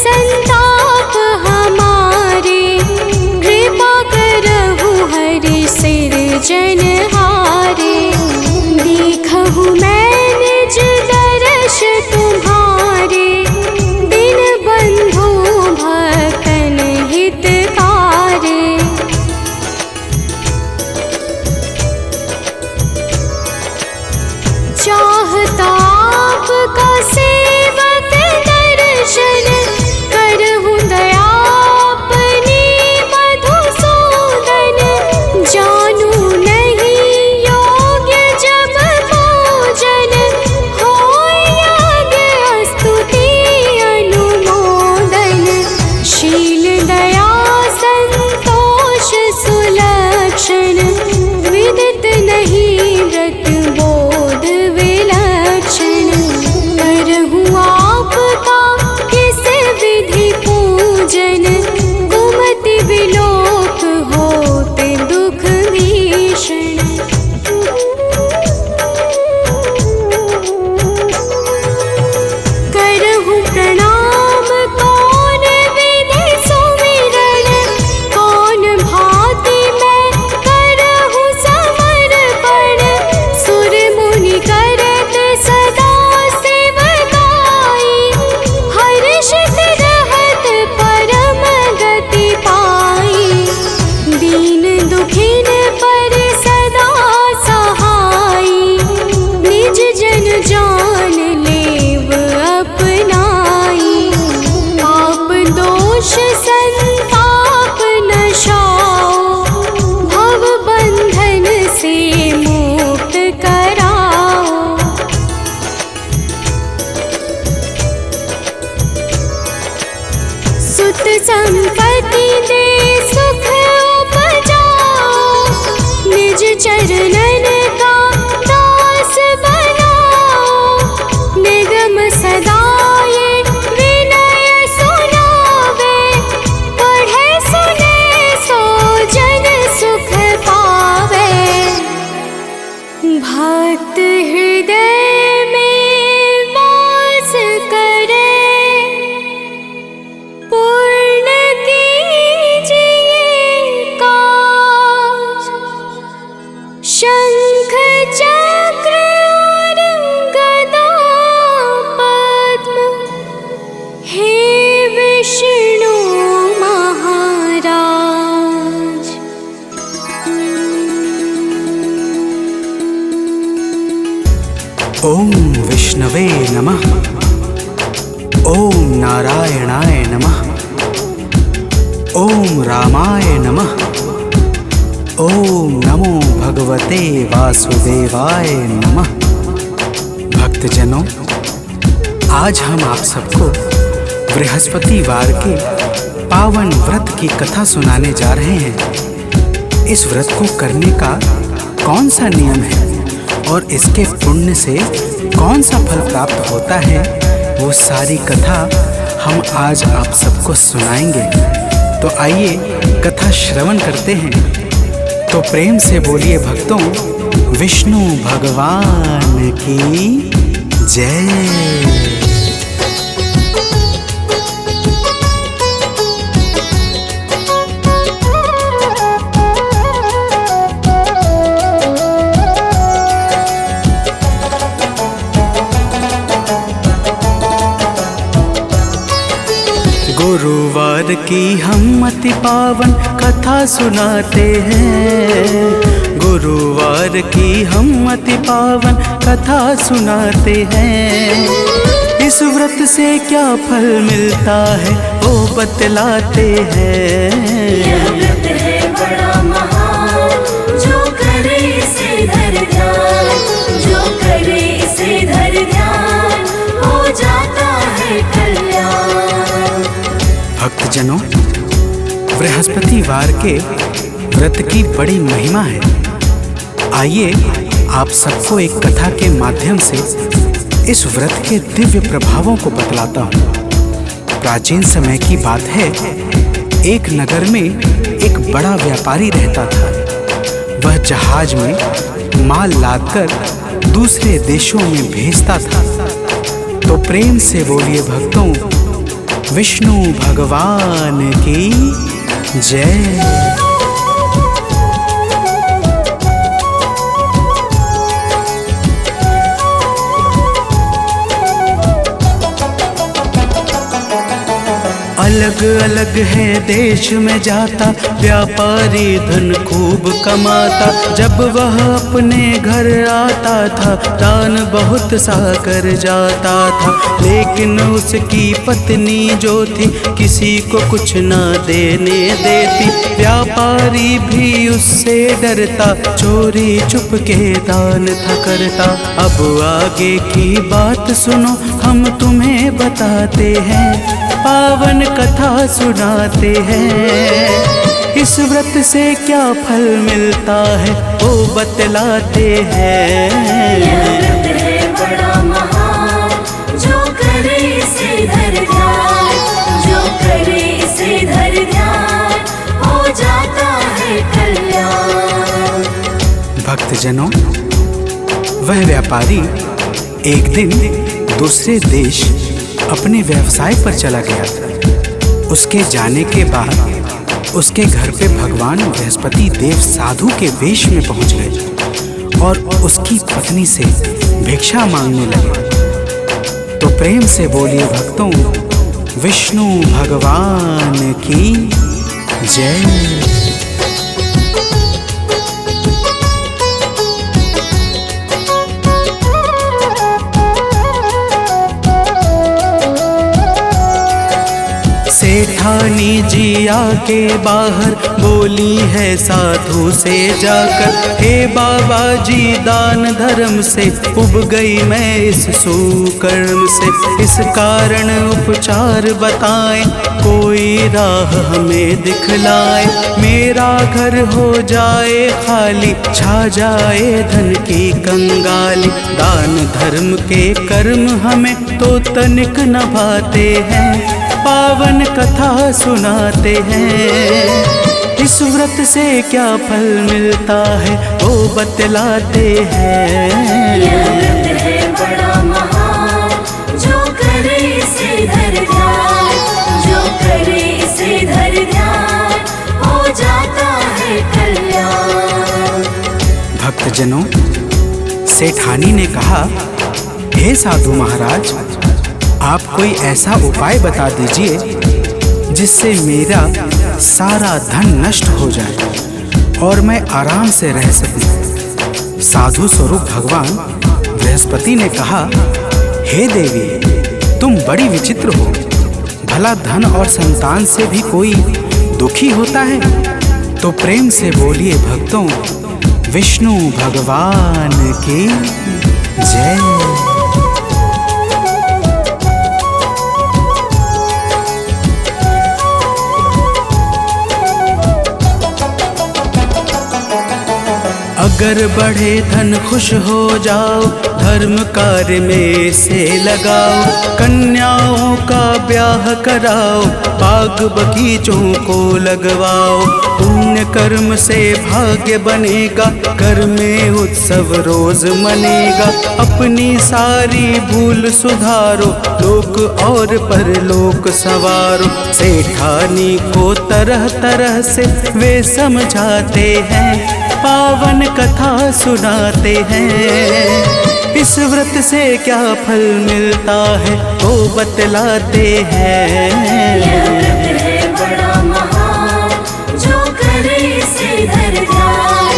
संताप हमारे, कृपा करहु हरि सिरजनहारे। देखहु मैं निज दर्श तुम्हारे, दिन बंधु भक्तन हितकारे। चाहता आपका सेवक दर्शन, करहु दया अपनी मधुसूदन। जानू नहीं योग्य जब पूजन, होय यज्ञ स्तुति अनुमोदन। शील दया संतोष सुलक्षण, विदित नहीं व्रत बोध विलक्षण। करहु आपका किस विधि पूजन, कुमति विलोक होत दुख भीषण। करहु प्रणाम कौन विधि सुमिरन, कौन भांति मैं करहु समर्पण। सुर मुनि करत सदा सेवकाई, हर्षित रहत परम गति पाई। दीन दुखिन पर सदा सहाई, निज जन जान लेव अपनाई। पाप दोष संताप नशाओ, भव बंधन से मुक्त कराओ। सुत संपत्ति दे सुख उपजाओ, निज चरणन का दास बनाओ। निगम सदाय विनय सुनावे, पढ़े सुने सो जन सुख पावे। भक्त हृदय में वास करे, पूर्ण कीजिए काज। शंख चक्र और गदा पद्म, हे विष्णु महाराज। ओम विष्णवे नमः। ओम नारायणाय नमः। ओम रामाय नमः। ओम नमो भगवते वासुदेवाय नमः। भक्तजनों, आज हम आप सबको बृहस्पतिवार के पावन व्रत की कथा सुनाने जा रहे हैं। इस व्रत को करने का कौन सा नियम है और इसके पुण्य से कौन सा फल प्राप्त होता है, वो सारी कथा हम आज आप सबको सुनाएंगे। तो आइए कथा श्रवण करते हैं। तो प्रेम से बोलिए भक्तों, विष्णु भगवान की जय। गुरुवार की हम अति पावन कथा सुनाते हैं। गुरुवार की हम अति पावन कथा सुनाते हैं। इस व्रत से क्या फल मिलता है वो बतलाते हैं। यह व्रत है बड़ा महान, जो करे इसे धर ध्यान, जो करे इसे धर ध्यान, हो जाता है कल्याण। भक्तजनों, बृहस्पतिवार के व्रत की बड़ी महिमा है। आइए आप सबको एक कथा के माध्यम से इस व्रत के दिव्य प्रभावों को बतलाता हूँ। प्राचीन समय की बात है, एक नगर में एक बड़ा व्यापारी रहता था। वह जहाज में माल लादकर दूसरे देशों में भेजता था। तो प्रेम से बोलिए भक्तों, विष्णु भगवान की जय। अलग अलग है देश में जाता, व्यापारी धन खूब कमाता। जब वह अपने घर आता था, दान बहुत सा कर जाता था। लेकिन उसकी पत्नी जो थी, किसी को कुछ ना देने देती। व्यापारी भी उससे डरता, चोरी चुप के दान था करता। अब आगे की बात सुनो, हम तुम्हें बताते हैं, पावन कथा सुनाते हैं। इस व्रत से क्या फल मिलता है, वो बतलाते हैं। यह व्रत है बड़ा महान, जो करे इसे धर ध्यान, जो करे इसे धर ध्यान, हो जाता है कल्याण। भक्तजनों, वह व्यापारी एक दिन दूसरे देश अपने व्यवसाय पर चला गया था। उसके जाने के बाद उसके घर पे भगवान बृहस्पति देव साधु के वेश में पहुंच गए और उसकी पत्नी से भिक्षा मांगने लगे। तो प्रेम से बोलिए भक्तों, विष्णु भगवान की जय। सेठानी जी आके बाहर बोली है साधु से जाकर, हे बाबा जी दान धर्म से उब गई मैं इस सुकर्म से। इस कारण उपचार बताएं, कोई राह हमें दिखलाए। मेरा घर हो जाए खाली, छा जाए धन की कंगाली। दान धर्म के कर्म हमें तो तनिक न भाते हैं, पावन कथा सुनाते हैं। इस व्रत से क्या फल मिलता है, वो बतलाते हैं। यह व्रत है बड़ा महान, जो करे इसे धर ध्यान, जो करे इसे धर ध्यान, हो जाता है कल्याण। भक्तजनों, सेठानी ने कहा, हे साधु महाराज, आप कोई ऐसा उपाय बता दीजिए जिससे मेरा सारा धन नष्ट हो जाए और मैं आराम से रह सकूं। साधु स्वरूप भगवान बृहस्पति ने कहा, हे देवी, तुम बड़ी विचित्र हो। भला धन और संतान से भी कोई दुखी होता है? तो प्रेम से बोलिए भक्तों, विष्णु भगवान की जय। अगर बढ़े धन खुश हो जाओ, धर्म कार्य में से लगाओ। कन्याओं का ब्याह कराओ, बाग बगीचों को लगवाओ। पुण्य कर्म से भाग्य बनेगा, घर में उत्सव रोज मनेगा। अपनी सारी भूल सुधारो, लोक और परलोक सवारो। सेठानी को तरह तरह से वे समझाते हैं, पावन कथा सुनाते हैं। इस व्रत से क्या फल मिलता है, वो बतलाते हैं। यह व्रत है बड़ा महान, जो करे इसे धर ध्यान,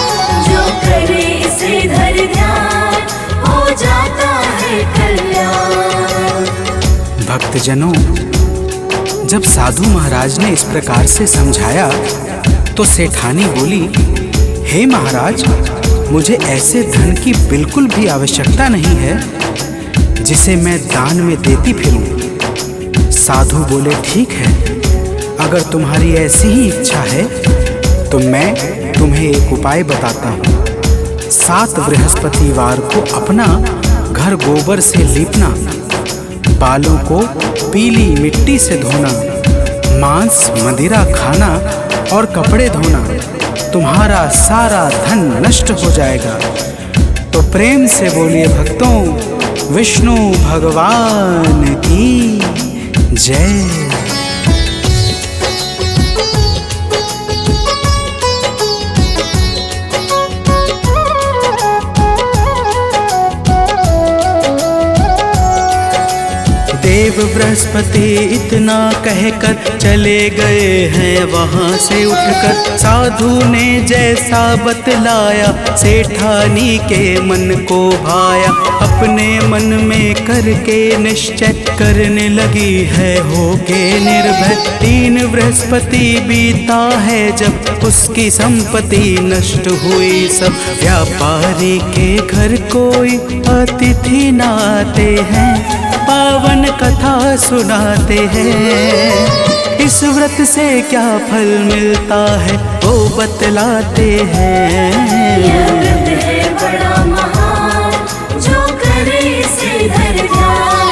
जो करे इसे धर ध्यान, हो जाता है कल्याण। भक्तजनों, जब साधु महाराज ने इस प्रकार से समझाया तो सेठानी बोली, हे महाराज, मुझे ऐसे धन की बिल्कुल भी आवश्यकता नहीं है जिसे मैं दान में देती फिरूं। साधु बोले, ठीक है, अगर तुम्हारी ऐसी ही इच्छा है तो मैं तुम्हें एक उपाय बताता हूँ। 7 बृहस्पतिवार को अपना घर गोबर से लीपना, बालों को पीली मिट्टी से धोना, मांस मदिरा खाना और कपड़े धोना, तुम्हारा सारा धन नष्ट हो जाएगा। तो प्रेम से बोलिए भक्तों, विष्णु भगवान की जय। देव बृहस्पति इतना कहकर चले गए हैं वहाँ से उठकर। साधु ने जैसा बतलाया सेठानी के मन को भाया। अपने मन में करके निश्चय करने लगी है होके निर्भय। 3 बृहस्पति बीता है जब उसकी संपत्ति नष्ट हुई सब। व्यापारी के घर कोई अतिथि न आते हैं, पावन कथा सुनाते हैं। इस व्रत से क्या फल मिलता है वो बतलाते हैं। यह व्रत है बड़ा महान, जो करे इसे धर ध्यान,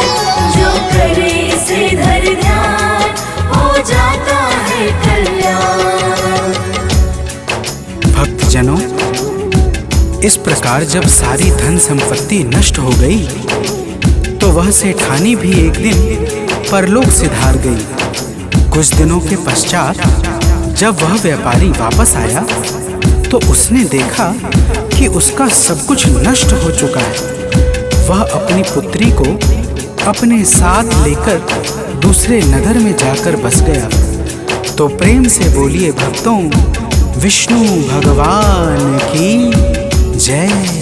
जो करे इसे धर ध्यान, हो जाता है कल्याण। भक्तजनों, इस प्रकार जब सारी धन संपत्ति नष्ट हो गई तो वह सेठानी भी एक दिन परलोक सिधार गई। कुछ दिनों के पश्चात जब वह व्यापारी वापस आया तो उसने देखा कि उसका सब कुछ नष्ट हो चुका है। वह अपनी पुत्री को अपने साथ लेकर दूसरे नगर में जाकर बस गया। तो प्रेम से बोलिए भक्तों, विष्णु भगवान की जय।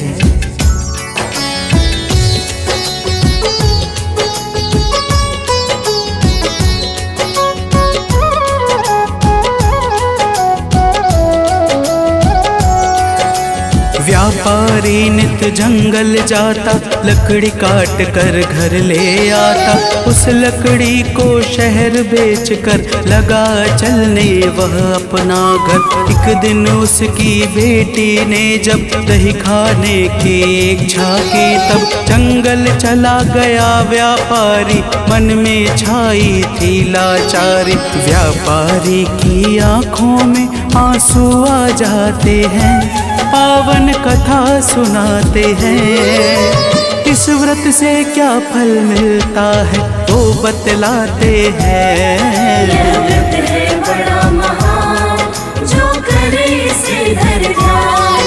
व्यापारी नित जंगल जाता, लकड़ी काट कर घर ले आता। उस लकड़ी को शहर बेच कर लगा चलने वह अपना घर। एक दिन उसकी बेटी ने जब दही खाने की इच्छा की, तब जंगल चला गया व्यापारी, मन में छाई थी लाचारी। व्यापारी की आंखों में आंसू आ जाते हैं, पावन कथा सुनाते हैं। इस व्रत से क्या फल मिलता है वो बतलाते हैं। यह व्रत है बड़ा महान, जो करे इसे धर ध्यान,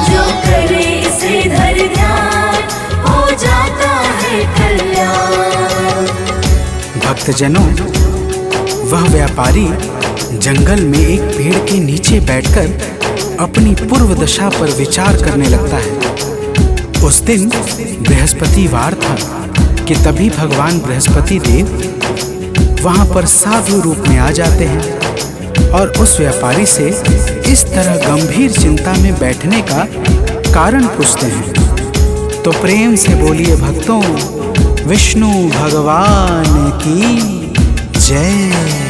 जो करे इसे धर ध्यान, हो जाता है कल्याण। भक्तजनों, वह व्यापारी जंगल में एक पेड़ के नीचे बैठकर अपनी पूर्व दशा पर विचार करने लगता है। उस दिन बृहस्पतिवार था कि तभी भगवान बृहस्पति देव वहां पर साधु रूप में आ जाते हैं और उस व्यापारी से इस तरह गंभीर चिंता में बैठने का कारण पूछते हैं। तो प्रेम से बोलिए भक्तों, विष्णु भगवान की जय।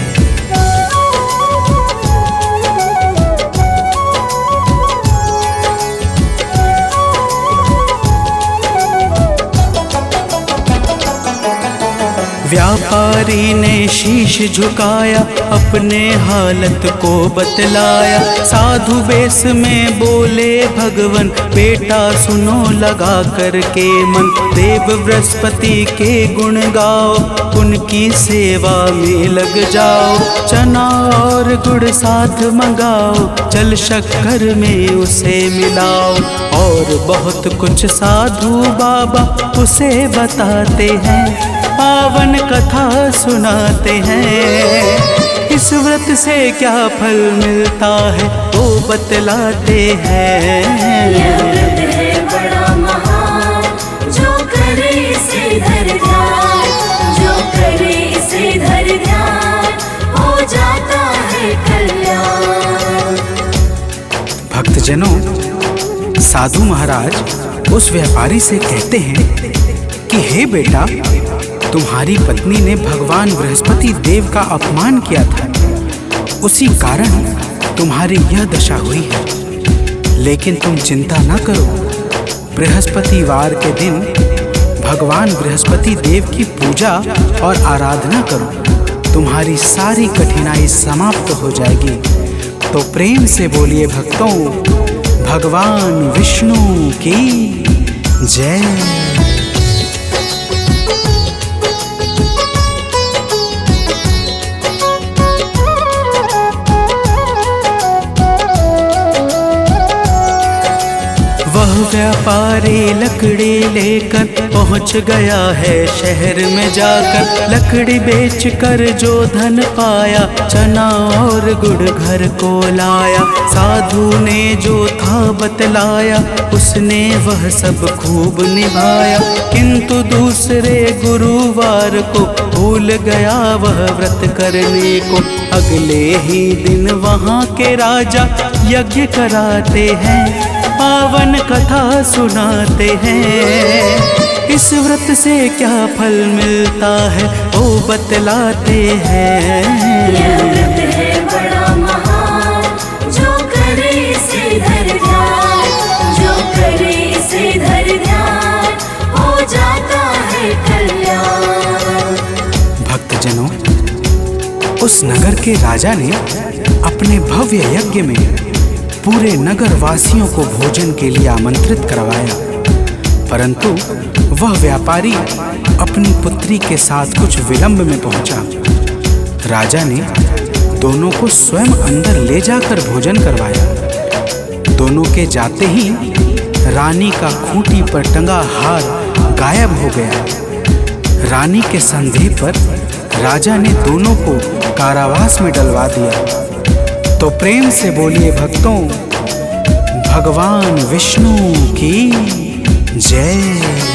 व्यापारी ने शीश झुकाया, अपने हालत को बतलाया। साधु वेश में बोले भगवन, बेटा सुनो लगा करके मन। देव बृहस्पति के गुण गाओ, उनकी सेवा में लग जाओ। चना और गुड़ साथ मंगाओ, जल शक्कर में उसे मिलाओ। और बहुत कुछ साधु बाबा उसे बताते हैं, पावन कथा सुनाते हैं। इस व्रत से क्या फल मिलता है वो बतलाते हैं। यह व्रत है बड़ा महान, जो करे इसे धर ध्यान, जो करे इसे धर ध्यान, हो जाता है कल्याण। भक्तजनों, साधु महाराज उस व्यापारी से कहते हैं कि हे बेटा, तुम्हारी पत्नी ने भगवान बृहस्पति देव का अपमान किया था, उसी कारण तुम्हारी यह दशा हुई है। लेकिन तुम चिंता न करो, बृहस्पतिवार के दिन भगवान बृहस्पति देव की पूजा और आराधना करो, तुम्हारी सारी कठिनाई समाप्त हो जाएगी। तो प्रेम से बोलिए भक्तों, भगवान विष्णु की जय। वह व्यापारी व्यापारी लकड़ी लेकर पहुंच गया है शहर में जाकर। लकड़ी बेचकर जो धन पाया, चना और गुड़ घर को लाया। साधु ने जो था बतलाया, उसने वह सब खूब निभाया। किंतु दूसरे गुरुवार को भूल गया वह व्रत करने को। अगले ही दिन वहाँ के राजा यज्ञ कराते हैं, पावन कथा सुनाते हैं। इस व्रत से क्या फल मिलता है वो बतलाते हैं। यह व्रत है बड़ा महान, जो करे इसे धर ध्यान, जो करे इसे धर ध्यान, हो जाता है कल्याण। भक्तजनों, उस नगर के राजा ने अपने भव्य यज्ञ में पूरे नगर वासियों को भोजन के लिए आमंत्रित करवाया, परंतु वह व्यापारी अपनी पुत्री के साथ कुछ विलंब में पहुंचा। राजा ने दोनों को स्वयं अंदर ले जाकर भोजन करवाया। दोनों के जाते ही रानी का खूंटी पर टंगा हार गायब हो गया। रानी के संदेह पर राजा ने दोनों को कारावास में डलवा दिया। तो प्रेम से बोलिए भक्तों, भगवान विष्णु की जय।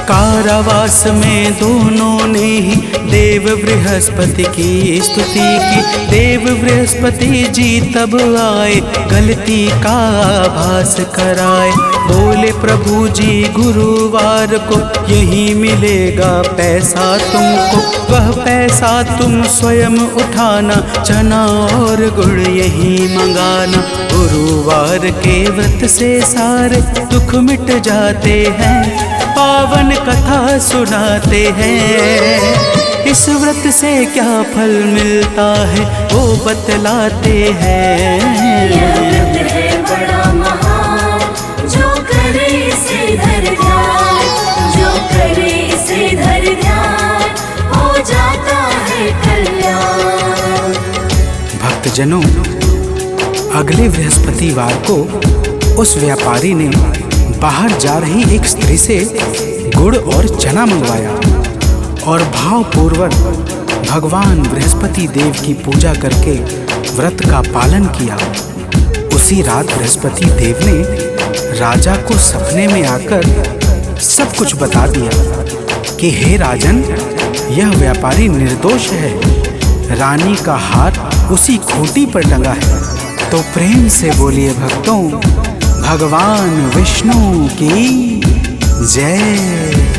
कारावास में दोनों ने ही देव बृहस्पति की स्तुति की। देव बृहस्पति जी तब आए, गलती का आभास कराए। बोले प्रभु जी गुरुवार को यही मिलेगा पैसा तुमको। वह पैसा तुम स्वयं उठाना, चना और गुड़ यही मंगाना। गुरुवार के व्रत से सारे दुख मिट जाते हैं, पावन कथा सुनाते हैं। इस व्रत से क्या फल मिलता है वो बतलाते हैं। यह व्रत है बड़ा महान, जो करे इसे धर ध्यान, जो करे इसे धर ध्यान, हो जाता है कल्याण। भक्तजनों, अगले बृहस्पतिवार को उस व्यापारी ने बाहर जा रही एक स्त्री से गुड़ और चना मंगवाया और भावपूर्वक भगवान बृहस्पति देव की पूजा करके व्रत का पालन किया। उसी रात बृहस्पति देव ने राजा को सपने में आकर सब कुछ बता दिया कि हे राजन, यह व्यापारी निर्दोष है। रानी का हार उसी खूंटी पर टंगा है। तो प्रेम से बोलिए भक्तों, भगवान विष्णु की जय।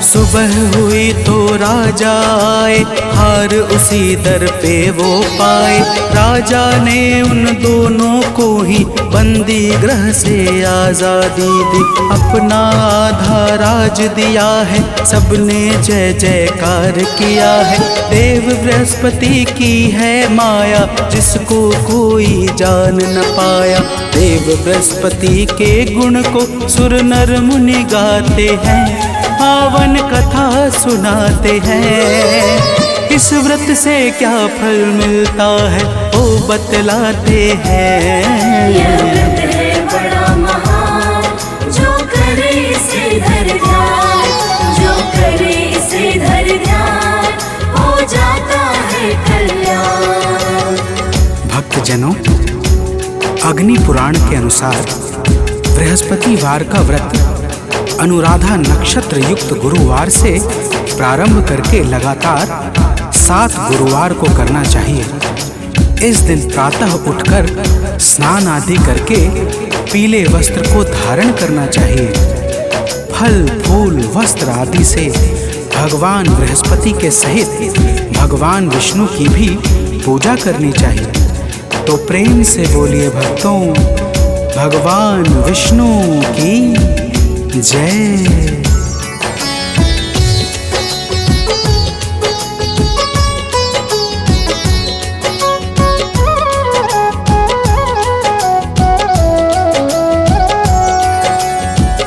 सुबह हुई तो राजा आए, हार उसी दर पे वो पाए। राजा ने उन दोनों को ही बंदी गृह से आजादी दी। अपना आधा राज दिया है, सबने जय जयकार किया है। देव बृहस्पति की है माया, जिसको कोई जान न पाया। देव बृहस्पति के गुण को सुर नर मुनि गाते हैं, पावन कथा सुनाते हैं। इस व्रत से क्या फल मिलता है वो बतलाते हैं। यह व्रत है बड़ा महान, जो करे इसे धर ध्यान, जो करे इसे धर ध्यान, हो जाता है कल्याण। भक्तजनों, अग्नि पुराण के अनुसार बृहस्पतिवार का व्रत अनुराधा नक्षत्र युक्त गुरुवार से प्रारंभ करके लगातार 7 गुरुवार को करना चाहिए। इस दिन प्रातः उठकर स्नान आदि करके पीले वस्त्र को धारण करना चाहिए। फल फूल वस्त्र आदि से भगवान बृहस्पति के सहित भगवान विष्णु की भी पूजा करनी चाहिए। तो प्रेम से बोलिए भक्तों, भगवान विष्णु की जय।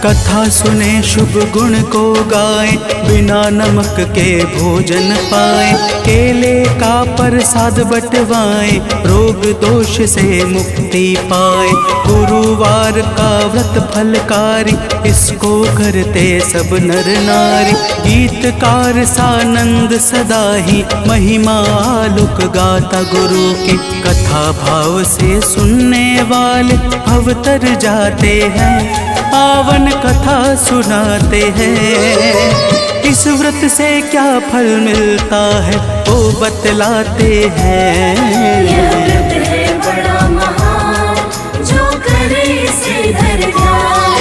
कथा सुने शुभ गुण को गाए, बिना नमक के भोजन पाए। केले का प्रसाद बटवाए, रोग दोष से मुक्ति पाए। गुरुवार का व्रत फलकारी, इसको करते सब नर नारी। गीतकार सानंद सदा ही, महिमा आलोक गाता गुरु के। कथा भाव से सुनने वाले अवतर जाते हैं, पावन कथा सुनाते हैं। इस व्रत से क्या फल मिलता है वो बतलाते हैं। यह व्रत है बड़ा महान, जो करे इसे धर ध्यान,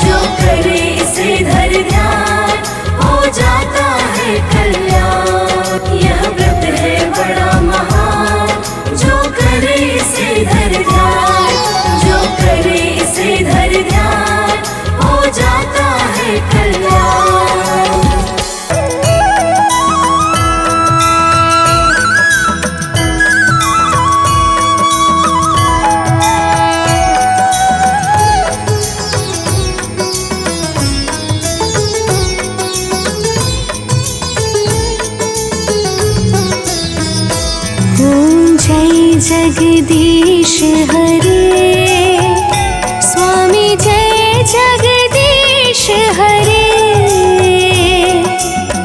जो करे इसे धर ध्यान, हो जाता है कल्याण। यह व्रत है बड़ा महान, जो करे इसे धर ध्यान, जो करे इसे धर ध्यान, हो जाता है कल्याण। ओम जय जगदीश हरे, स्वामी जय जगदीश हरे।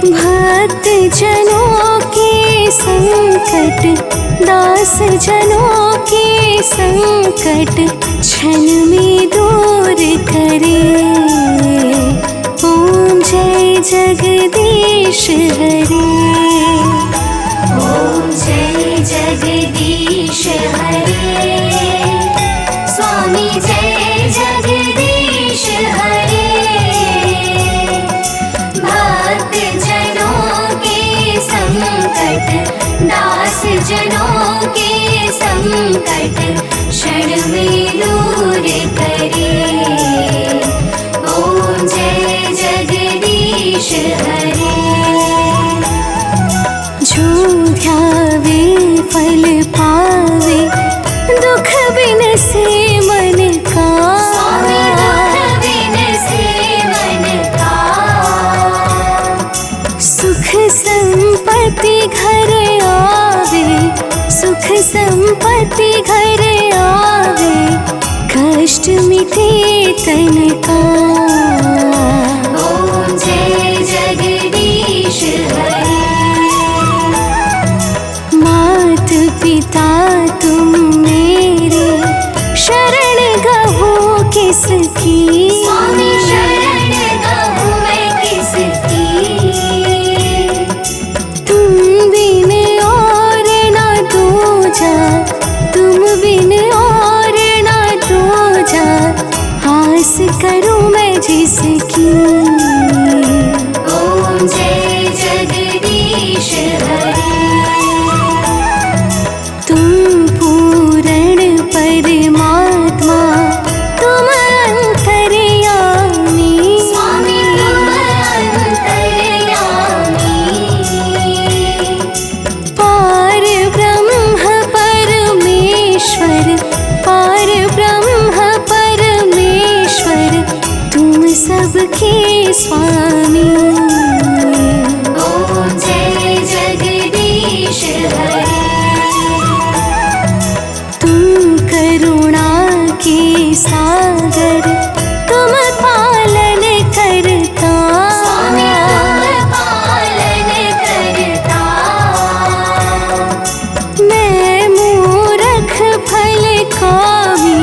भक्त जनों के संकट, दास जनों के संकट, क्षण में दूर करे। ओम जय जगदीश हरे। ओम जय जगदीश हरे, स्वामी जय जगदीश हरे। भक्त जनों के संकट, दास जनों के संकट, क्षण में दूर करे। ओम जय जगदीश हरे। जो ध्यावे फल पावे, दुख बिन से मन का। स्वामी दुख बिन से मन का। सुख संपत्ति घर आवे, सुख संपत्ति घर आवे, कष्ट मिटे तन का। ओम जय जगदीश हरे। मात पिता तुम मेरे, शरण गहो किसकी। स्वामी शरण गहो मैं किसकी। तुम बिन और ना दूजा, तुम बिन और ना दूजा, आस करूं मैं जिसकी। ओम जय जगदीश हरे। तुम पूर्ण परमात्मा, तुम अंतर्यामी। स्वामी तुम अंतर्यामी। पार ब्रह्म परमेश्वर, पार ब्रह्म परमेश्वर, तुम सबके स्वामी। ओम जय जगदीश हरे। तुम करुणा के सागर, तुम पालन करता। स्वामी तुम पालन करता। मैं मूरख फल कामी,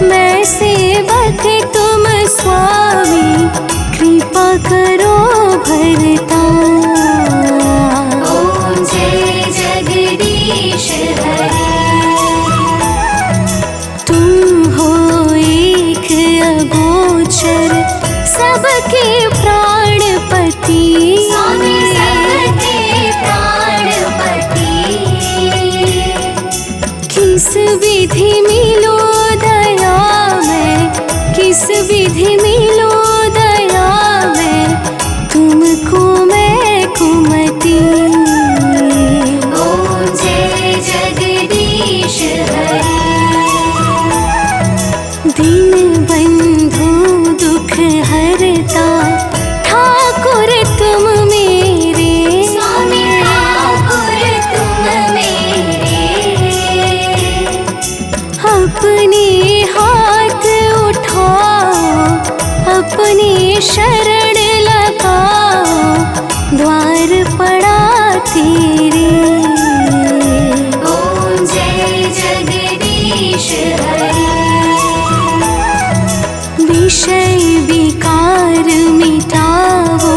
मैं सेवक तुम स्वामी, कृपा करो भरता। ओम जय जगदीश हरे। तुम हो एक अगोचर, सबके प्राणपति। स्वामी सबके प्राणपति। किस विधि मिलो दया में, किस विधि मिलो दया में, तुमको मैं कुमति। ओम जय जगदीश हरे। दिन बंधु दुख है अपनी शरण लगाओ, द्वार पड़ा तेरे। ओम जय जगदीश हरे। विषय विकार मिटाओ,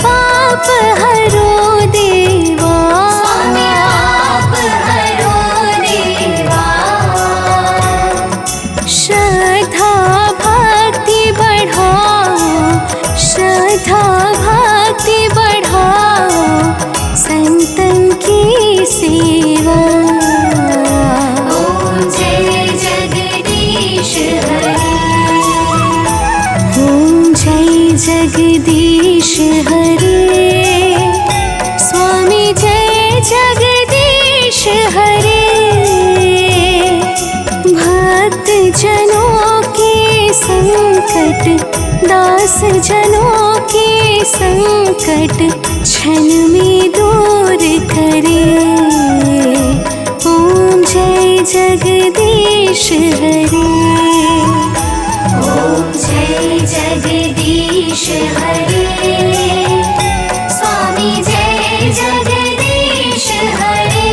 पाप हरो देवा। स्वामी आप हरो देवा। श्रद्धा भक्ति बढ़ाओ, श्रद्धा भक्ति बढ़ाओ, संतन की सेवा। ओम जय जगदीश हरे। ओम जय जगदीश हरे। स्वामी जय जगदीश हरे। भक्त जनों के संकट, दास जनों के संकट क्षण में दूर करे। ओम जय जगदीश हरे। ओम जय जगदीश हरे। स्वामी जय जगदीश हरे।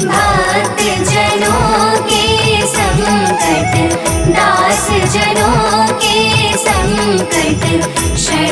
भक्त जनों के संकट, दास जनों के संकट क्षण